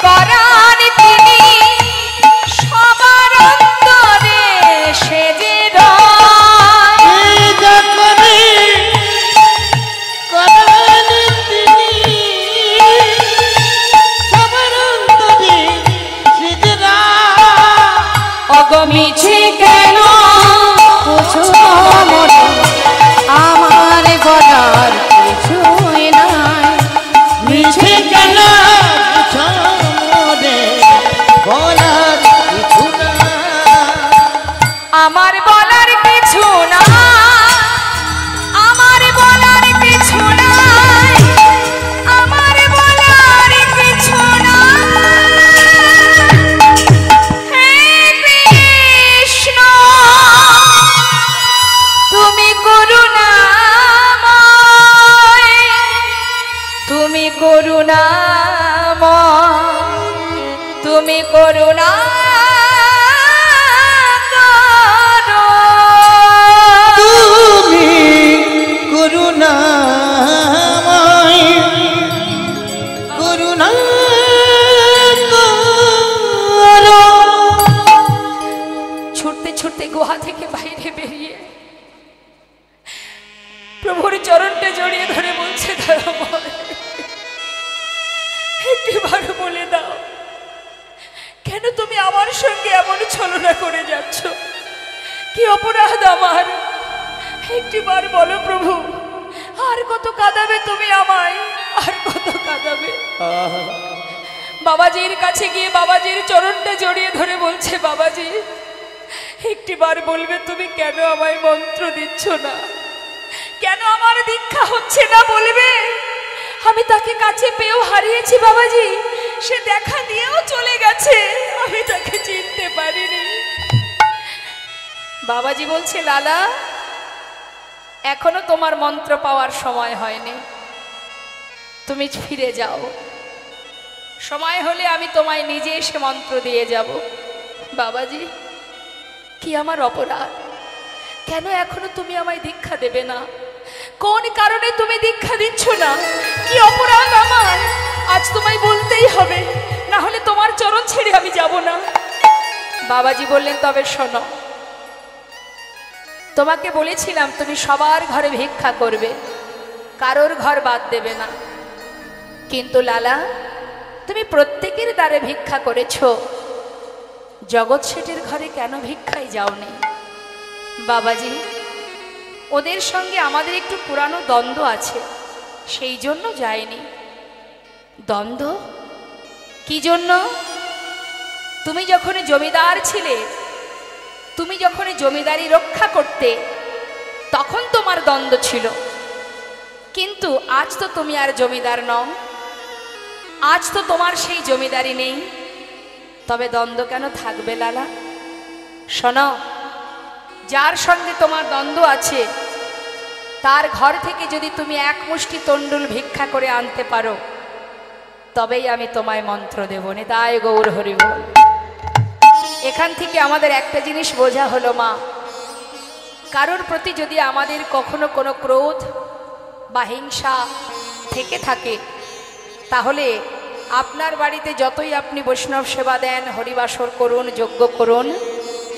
করার তিনি, সবার অন্তরে সে যে মিছে কেন বুঝো মোরে, আমার বলার কিছুই নাই। মিছে কেন বুঝো মোরে, বলার কিছু না। আমার বলার কিছু না, আমার বলার কিছু নাই, আমার বলার কিছু না। হে কৃষ্ণ, তুমি করুণাময়, তুমি করুণাময়, তুমি করুণা করুণাময়, করুণা করো। ছুটতে ছুটতে গুহা থেকে বাইরে বেরিয়ে প্রভুর চরণটা জড়িয়ে ধরে বলছে, দয়াময়, একটিবার বলে দাও, কেন তুমি আমার সঙ্গে এমন ছলনা করে যাচ্ছ? কি অপরাধ আমার? একটিবার বলো প্রভু, আর কত কাঁদাবে তুমি আমায়? আর কত কাঁদাবে? বাবাজির কাছে গিয়ে বাবাজির চরণটা জড়িয়ে ধরে বলছে, বাবাজি একটিবার বলবে তুমি কেন আমায় মন্ত্র দিচ্ছ না, কেন আমার দীক্ষা হচ্ছে না বলবে? আমি তাকে কাছে পেয়েও হারিয়েছি বাবাজি, সে দেখা দিয়েও চলে গেছে, আমি তাকে চিনতে পারিনি। বাবাজি বলছে, লালা এখনো তোমার মন্ত্র পাওয়ার সময় হয়নি, তুমি ফিরে যাও, সময় হলে আমি তোমায় নিজে এসে মন্ত্র দিয়ে যাব। বাবাজি কি আমার অপরাধ, কেন এখনো তুমি আমায় দীক্ষা দেবে না? কোন কারণে তুমি দীক্ষা দিচ্ছ না? কি অপরাধ আমার? আজ তোমায় বলতেই হবে, না হলে তোমার চরণ ছেড়ে আমি যাব না। বাবাজি বললেন, তবে শোনো, তোমাকে বলেছিলাম তুমি সবার ঘরে ভিক্ষা করবে, কারোর ঘর বাদ দেবে না, কিন্তু লালা তুমি প্রত্যেকের দ্বারে ভিক্ষা করেছ, জগৎ শেঠের ঘরে কেন ভিক্ষায় যাওনি? বাবাজি ওদের সঙ্গে আমাদের একটু পুরানো দ্বন্দ্ব আছে, সেই জন্য যায়নি। দ্বন্দ্ব কি জন্য? তুমি যখন জমিদার ছিলে, তুমি যখন জমিদারি রক্ষা করতে, তখন তোমার দ্বন্দ্ব ছিল, কিন্তু আজ তো তুমি আর জমিদার নও, আজ তো তোমার সেই জমিদারি নেই, তবে দ্বন্দ্ব কেন থাকবে লালা? শোনো, যার সঙ্গে তোমার দ্বন্দ্ব আছে তার ঘর থেকে যদি তুমি এক মুষ্টি তণ্ডুল ভিক্ষা করে আনতে পারো, তবেই আমি তোমায় মন্ত্র দেব। নিতাই গৌর হরি বল। এখান থেকে আমাদের একটা জিনিস বোঝা হলো, মা কারোর প্রতি যদি আমাদের কখনো কোনো ক্রোধ বা হিংসা থেকে থাকে, তাহলে আপনার বাড়িতে যতই আপনি বৈষ্ণব সেবা দেন, হরিবাসর করুন, যজ্ঞ করুন,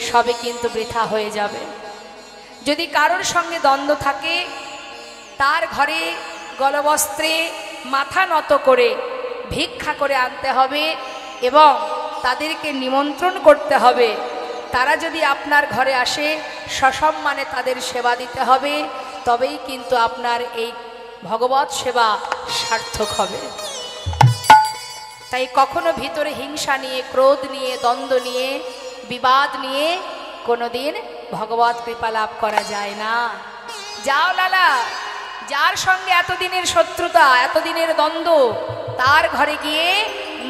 সবে কিন্তু বৃথা হয়ে যাবে। যদি কারোর সঙ্গে দ্বন্দ্ব থাকে, তার ঘরে গলবস্ত্রে মাথা নত করে ভিক্ষা করে আনতে হবে এবং তাদেরকে নিমন্ত্রণ করতে হবে। তারা যদি আপনার ঘরে আসে, সসম্মানে তাদের সেবা দিতে হবে, তবেই কিন্তু আপনার এই ভগবত সেবা সার্থক হবে। তাই কখনো ভিতরে হিংসা নিয়ে, ক্রোধ নিয়ে, দ্বন্দ্ব নিয়ে, বিবাদ নিয়ে কোনোদিন ভগবত কৃপা লাভ করা যায় না। যাও লালা, যার সঙ্গে এতদিনের শত্রুতা, এতদিনের দ্বন্দ্ব, তার ঘরে গিয়ে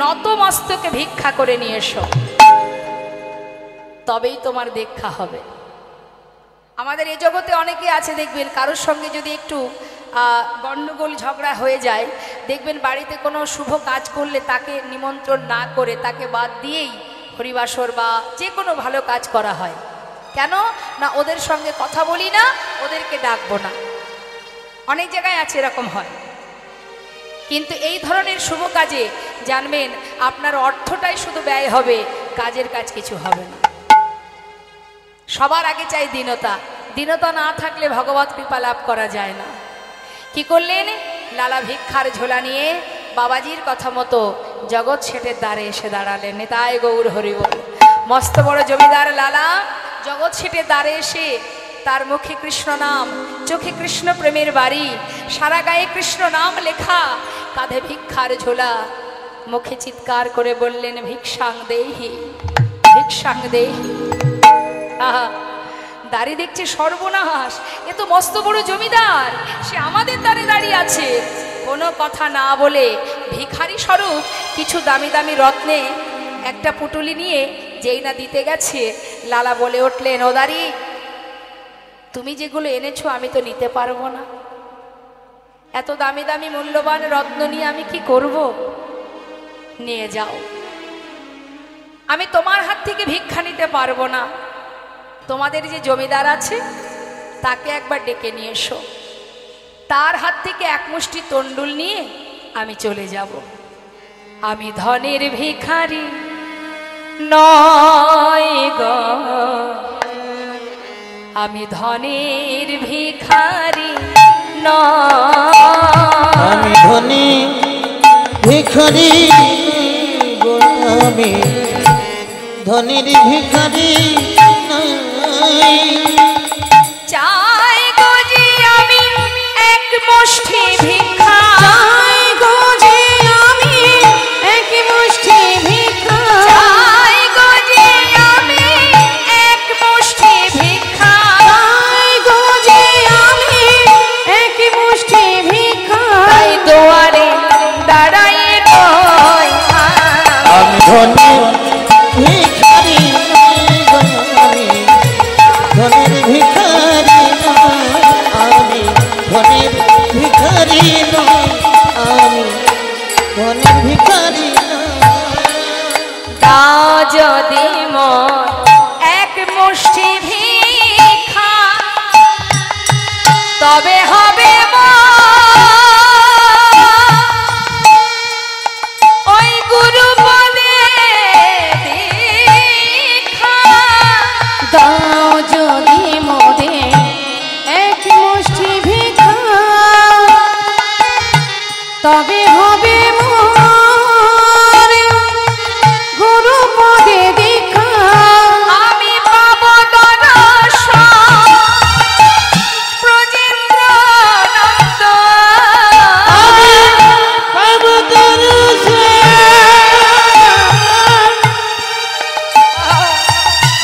নত মস্তকে ভিক্ষা করে নিয়ে এসো, তবেই তোমার দীক্ষা হবে। আমাদের এ জগতে অনেকে আছে, দেখবেন কারোর সঙ্গে যদি একটু গণ্ডগোল ঝগড়া হয়ে যায়, দেখবেন বাড়িতে কোনো শুভ কাজ করলে তাকে নিমন্ত্রণ না করে, তাকে বাদ দিয়েই হরিবাসর বা যে কোনো ভালো কাজ করা হয়। কেন না? ওদের সঙ্গে কথা বলি না, ওদেরকে ডাকবো না। অনেক জায়গায় আছে এরকম হয়। কিন্তু এই ধরনের শুভ কাজে জানবেন আপনার অর্থটাই শুধু ব্যয় হবে, কাজের কাজ কিছু হবে না। সবার আগে চাই দীনতা, দীনতা না থাকলে ভগবত কৃপা লাভ করা যায় না। কি করলেন? লালা ভিক্ষার ঝোলা নিয়ে বাবাজির কথা মতো জগৎ শেঠের দ্বারে এসে দাঁড়ালেন। নিতাই গৌর হরি বল। মস্ত বড় জমিদার লালা জগৎ শেঠের দ্বারে এসে তার মুখে কৃষ্ণ নাম, চোখে কৃষ্ণ প্রেমের বাড়ি, সারা গায়ে কৃষ্ণ নাম লেখা, কাঁধে ভিক্ষার ঝোলা, মুখে চিৎকার করে বললেন, ভিক্ষাং দেহি, ভিক্ষাং দেহি। আহা, দাঁড়িয়ে দেখছে সর্বনাশ, এ তো মস্ত বড় জমিদার, সে আমাদের দ্বারে দাঁড়িয়ে আছে। কোনো কথা না বলে ভিখারি স্বরূপ কিছু দামি দামি রত্নে একটা পুটুলি নিয়ে যেই না দিতে গেছে, লালা বলে উঠলেন, ও দাঁড়ি, তুমি যেগুলো এনেছো আমি তো নিতে পারবো না, এত দামি দামি মূল্যবান রত্ন নিয়ে আমি কি করব? নিয়ে যাও, আমি তোমার হাত থেকে ভিক্ষা নিতে পারবো না। তোমাদের যে জমিদার আছে তাকে একবার ডেকে নিয়ে এসো, তার হাত থেকে এক মুষ্টি তণ্ডুল নিয়ে আমি চলে যাব। আমি ধনের ভিখারি নয় গো, আমি ধনের ভিখারি নয়, আমি ধনী ভিখারি গো, আমি ধনীর ভিখারি নই। চাই গো যে আমি এক মুষ্টি ভিক্ষা, চাই গো যে আমি এক মুষ্টি যদি মোর এক মুষ্টি ভিক্ষা, তবে হবে ওই গুরু পদে দীক্ষা। দাও যদি মোরে এক মুষ্টি ভিক্ষা, তবে হবে মোর গুরু পদে দীক্ষা। আমি পাব দর্শন ব্রজেন্দ্রানন্দ, আমি পাব দর্শন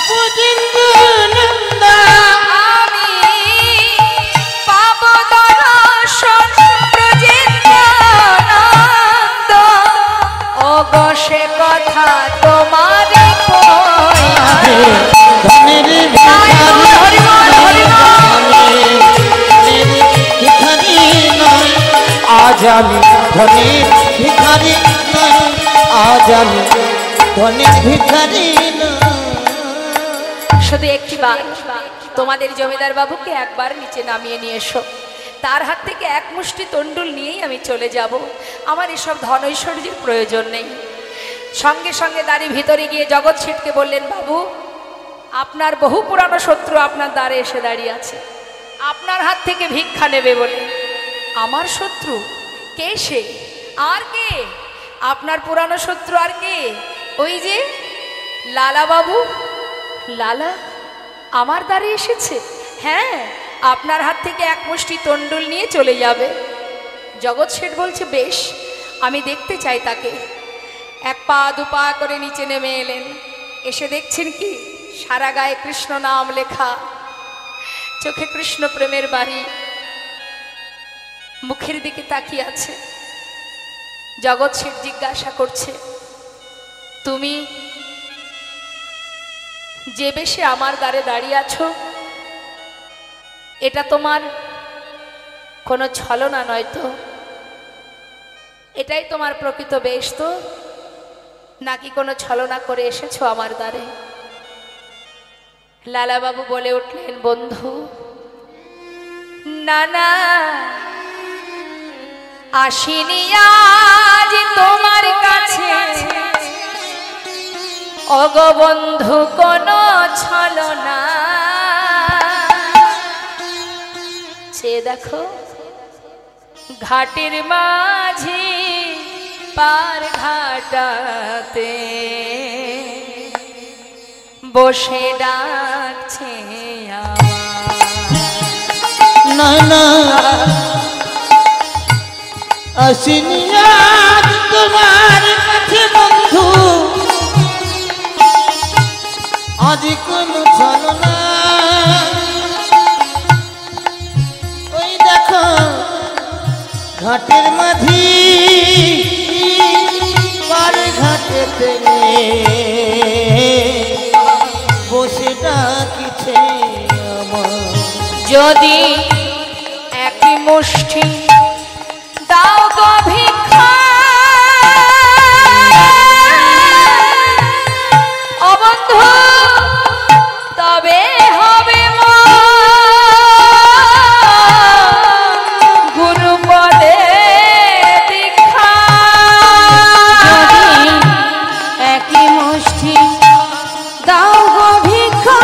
ব্রজেন্দ্রানন্দ, আমি পাব দর্শন ব্রজেন্দ্রানন্দ। ওগো সে কথা তোমারে কই, ধনের হরি বল, হরি বল। ভিখারি নয়, আজ আমি ধনের ভিখারি নয়, আজ আমি ধনের ভিখারি নয়। শুধু একটি বার তোমাদের জমিদার বাবুকে একবার নিচে নামিয়ে নিয়ে এসো। তার হাত থেকে এক মুষ্টি তণ্ডুল নিয়েই আমি চলে যাব। আমার এসব ধন ঐশ্বর্যের প্রয়োজন নেই। সঙ্গে সঙ্গে দাঁড়ি ভিতরে গিয়ে জগৎ শেঠকে বললেন, বাবু আপনার বহু পুরানো শত্রু আপনার দ্বারে এসে দাঁড়িয়ে আছে, আপনার হাত থেকে ভিক্ষা নেবে বলে। আমার শত্রু? কে সে? আর কে? আপনার পুরানো শত্রু আর কে? ওই যে লালা বাবু। লালা আমার দ্বারে এসেছে? হ্যাঁ, আপনার হাত থেকে এক মুষ্টি তণ্ডুল নিয়ে চলে যাবে। জগৎ শেঠ বলছে, বেশ, আমি দেখতে চাই তাকে। এক পা দু পা করে নিচে নেমে এলেন। এসে দেখছেন কি, সারা গায়ে কৃষ্ণ নাম লেখা, চোখে কৃষ্ণ প্রেমের বাড়ি, মুখের দিকে তাকিয়ে আছে। জগৎ শেঠ জিজ্ঞাসা করছে, তুমি যে বেশে আমার দ্বারে দাঁড়িয়ে আছো, এটা তোমার কোনো ছলনা নয় তো? এটাই তোমার প্রকৃত বেশ তো, নাকি কোনো ছলনা করে এসেছো আমার দ্বারে? লালাবাবু বলে উঠলেন, বন্ধু না না, আসিনি আজ তোমার কাছে ওগো বন্ধু কোনো ছলনা। সে দেখো ঘাটের মাঝে পার ঘাটাতে বসে ডাকছে না না, আসিনি আজ তোমার কাছে বন্ধু, আজ কোনো ছলনা। ওই দেখো ঘাটের মাঝি পার ঘাটেতে বসে ডাকিছে আমার। যদি এক মুষ্টি দাও গো ভিক্ষা, ও বন্ধু তবে হবে গুরু পদে দীক্ষা। যদি একই মুষ্টি দাও গো ভিক্ষা,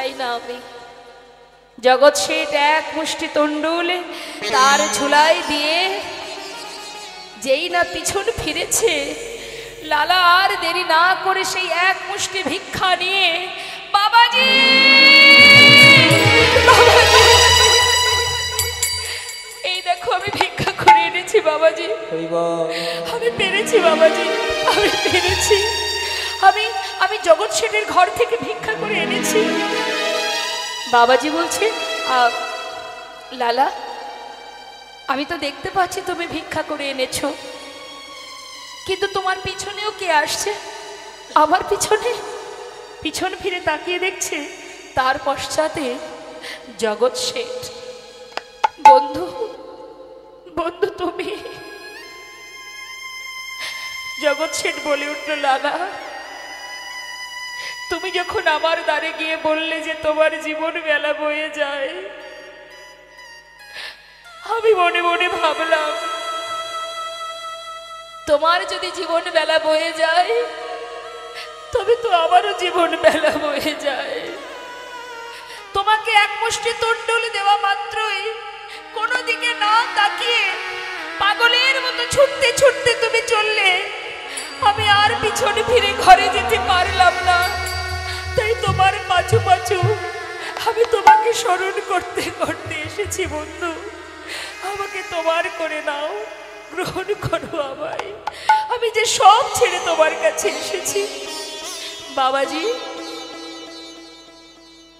চাই না আমি। জগৎ শেঠ এক মুষ্টি তণ্ডুল তার ঝুলাই দিয়ে যেই না পিছন ফিরেছে, লালা আর দেরি না করে সেই এক মুষ্টি ভিক্ষা নিয়ে বাবাজি এই দেখো আমি ভিক্ষা করে এনেছি বাবাজি, আমি পেরেছি বাবাজি, আমি পেরেছি। আমি জগৎ শেঠের ঘর থেকে ভিক্ষা করে এনেছি। বাবাজি বলছে, লালা আমি তো দেখতে পাচ্ছি তুমি ভিক্ষা করে এনেছো, কিন্তু তোমার পিছনেও কে আসছে? আমার পিছনে পিছন ফিরে তাকিয়ে দেখছে, তার পশ্চাতে জগৎ শেঠ। বন্ধু বন্ধু তুমি? জগৎ শেঠ বলে উঠল, লালা তুমি যখন আমার দ্বারে গিয়ে বললে যে তোমার জীবন বেলা বয়ে যায়, আমি মনে মনে ভাবলাম তোমার যদি জীবন বেলা বয়ে যায় তবে তো আমারও জীবন বেলা বয়ে যায়। তোমাকে এক মুষ্টি তণ্ডুল দেওয়া মাত্রই কোনো দিকে না তাকিয়ে পাগলের মতো ছুটতে ছুটতে তুমি চললে, আমি আর পিছনে ফিরে ঘরে যেতে পারলাম না। তাই তোমার পাছু পাছু আমি তোমাকে স্মরণ করতে করতে এসেছি। বন্ধু আমাকে তোমার করে নাও, গ্রহণ করো আমায়, আমি যে সব ছেড়ে তোমার কাছে এসেছি। বাবাজি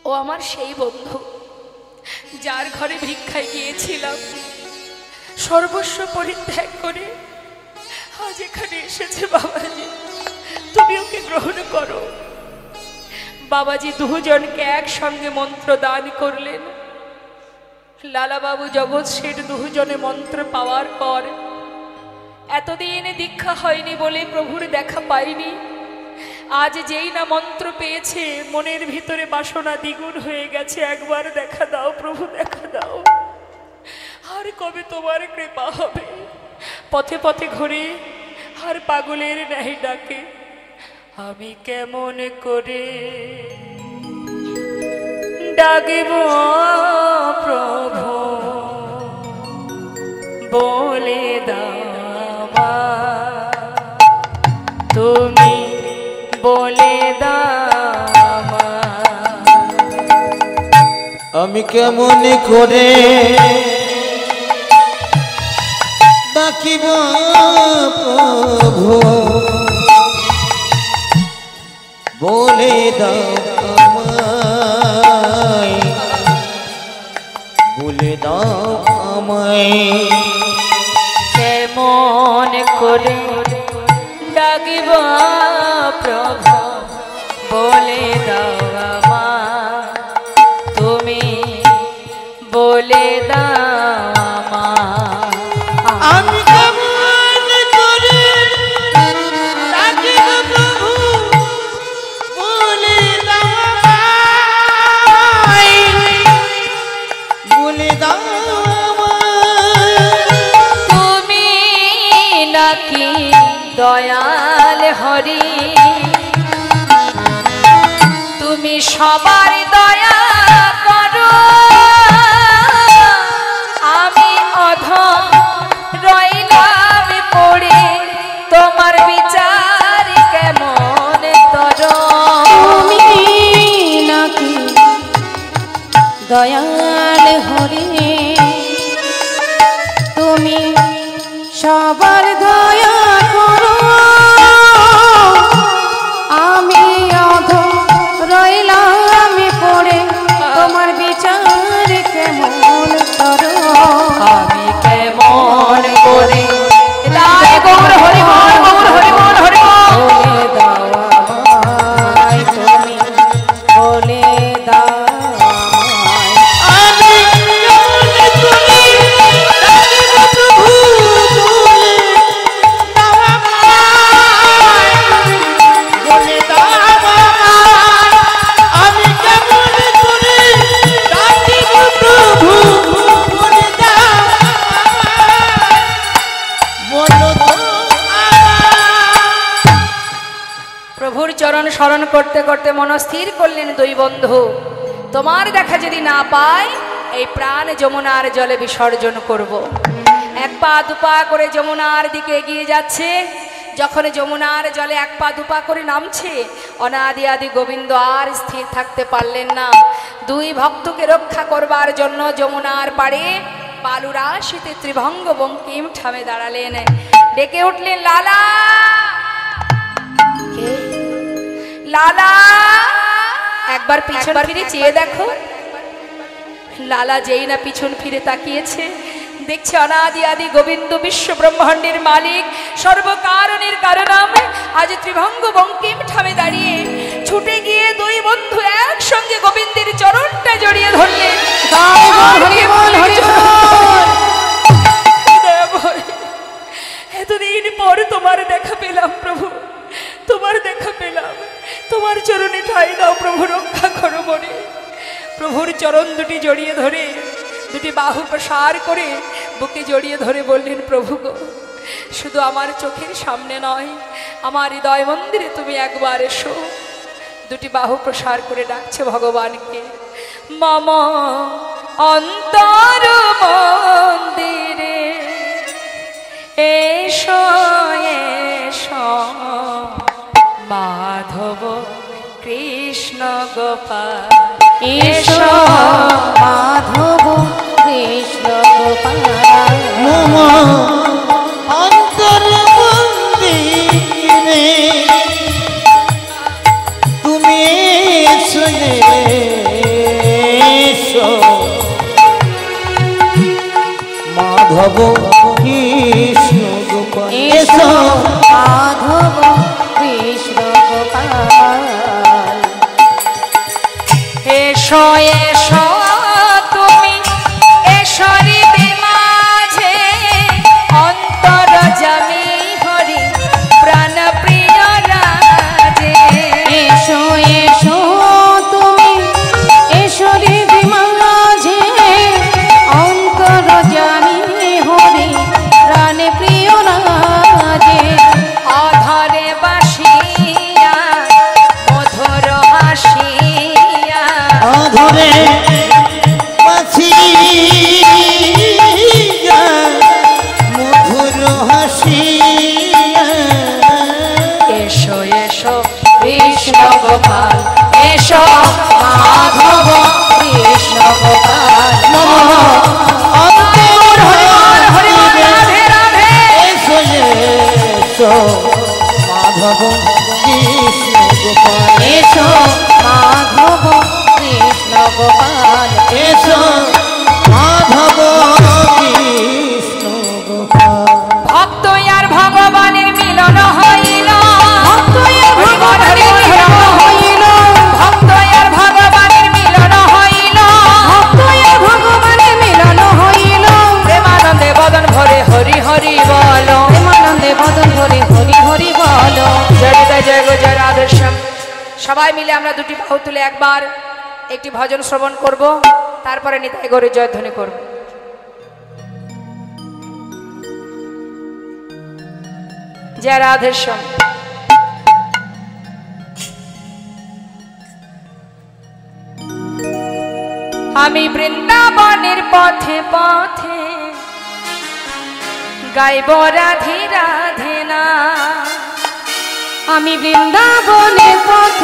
ও আমার সেই বন্ধু যার ঘরে ভিক্ষায় গিয়েছিলাম, সর্বস্ব পরিত্যাগ করে আজ এখানে এসেছে। বাবাজি তুমি ওকে গ্রহণ করো। বাবাজি দুজনকে একসঙ্গে মন্ত্র দান করলেন। লালা বাবু জগৎ শেঠ দুজনে মন্ত্র পাওয়ার পর এতদিন দীক্ষা হয়নি বলে প্রভুর দেখা পাইনি, আজ যেই না মন্ত্র পেয়েছে মনের ভিতরে বাসনা দ্বিগুণ হয়ে গেছে। একবার দেখা দাও প্রভু, দেখা দাও, আর কবে তোমার কৃপা হবে? পথে পথে ঘুরে আর পাগলের ন্যায় ডাকে, আমি কেমন করে ডাকিব প্রভু বলে দাও, তুমি বলে দাও, আমি কেমন করে ডাকিব প্রভু বলে দাও আমায়, বলে দাও আমায়। কেমন করে ডাকিব প্রভু বলে দাও আমায়, তুমি বলে দাও আমায়। আমি কেমন করে ডাকিব প্রভু বলে দাও আমায়, বলে দাও আমায়। তুমি নাকি দয়াল হরি, তুমি সবার দয়া করো, আমি অধম রইলাম পড়ে, তোমার বিচার কেমন তর? তুমি নাকি দয়াল হরি, তুমি সবার দয়া করো, আমি অধম রইলাম পড়ে, তোমার বিচার কেমন করো? আমি কেমন করে রায় গৌর হরি বল, গৌর হরি বল, হরি বল। বলে দাও আমায়, তুমি বলে দাও আমায়। আমি কেমন করে ডাকিব প্রভু বলে দাও আমায়, বলে দাও আমায়। আমি কেমন করে ডাকিব প্রভু বলে দাও আমায়, বলো তো আমায়। প্রভুর চরণ স্মরণ করতে করতে মনস্থির করলেন দুই বন্ধু, তোমার দেখা যদি না পাই এই প্রাণ যমুনার জলে বিসর্জন করব। এক পা দুপা করে যমুনার দিকে এগিয়ে যাচ্ছে। যখন যমুনার জলে এক পা দুপা করে নামছে, অনাদি আদি গোবিন্দ আর স্থির থাকতে পারলেন না। দুই ভক্তকে রক্ষা করবার জন্য যমুনার পাড়ে বালুরাশিতে ত্রিভঙ্গ বঙ্কিম ঠামে দাঁড়ালেন। ডেকে উঠলেন, লালা কে? লালা, একবার পিছন ফিরে চেয়ে দেখো। লালা যেই না পিছন ফিরে তাকিয়েছে, দেখছে অনাদি আদি গোবিন্দ বিশ্ব ব্রহ্মাণ্ডের মালিক সর্বকারণের কারণাম আজ ত্রিভঙ্গ বঙ্কিম ঠামে দাঁড়িয়ে ছুটে গিয়ে দুই বন্ধু একসঙ্গে গোবিন্দের চরণটা জড়িয়ে ধরলেন। এতদিন পর তোমার দেখা পেলাম প্রভু, তোমার দেখা পেলাম, তোমার চরণে ঠাঁই দাও প্রভু, রক্ষা করো মনে। প্রভুর চরণ দুটি জড়িয়ে ধরে দুটি বাহু প্রসার করে বুকে জড়িয়ে ধরে বললেন, প্রভু গো, শুধু আমার চোখের সামনে নয়, আমার হৃদয় মন্দিরে তুমি একবার এসো। দুটি বাহু প্রসার করে ডাকছে ভগবানকে, মম অন্তর মন্দিরে এসো এসো মাধব কৃষ্ণ গোপাল, এসো মাধব কৃষ্ণ গোপাল। মম অন্তর মন্দিরে তুমি শুনে এসো মাধব কৃষ্ণ গোপাল। এসো মাধব কৃষ্ণ গোপাল। এসো এসো তুমি এসো হৃদয় মাঝে, অন্তর জামি হরি প্রাণ প্রিয় রাজে। এসো এসো তুমি এসো হৃদয় মাঝে, অন্তর জানি হরি প্রাণ প্রিয় রাজে। অধরে বাসিয়া মধুর হাসিয়া, অধরে বাসিয়া মধুর হাসিয়া। এসো এসো কৃষ্ণ গোপাল, এসো মাধব কৃষ্ণ গোপাল। অন্তর হরি বল, রাধে রাধে। এসো এসো মাধব কৃষ্ণ গোপাল। এসো মাধব কৃষ্ণ গোপাল। এসো মাধব কৃষ্ণ গোপাল। ভক্ত আর ভগবানের মিলন হইল, ভক্ত আর ভগবানের মিলন হইল, ভক্ত আর ভগবানের মিলন হইল, ভক্ত আর ভগবানের মিলন হইল। প্রেমানন্দে বদন ভরে হরি হরি বল, প্রেমানন্দে বদন ভরে হরি হরি বল। জয় হৃদয় জয় গো জয় রাধেশ্যাম। সবাই মিলে আমরা দুটি বাহু তুলে একবার একটি ভজন শ্রবণ করব, তারপরে নিতাই গৌরী জয়ধ্বনি করব। জয় রাধেশ্যাম। আমি বৃন্দাবনের পথে পথে গাইব রাধে রাধে না, আমি বৃন্দাবনের পথে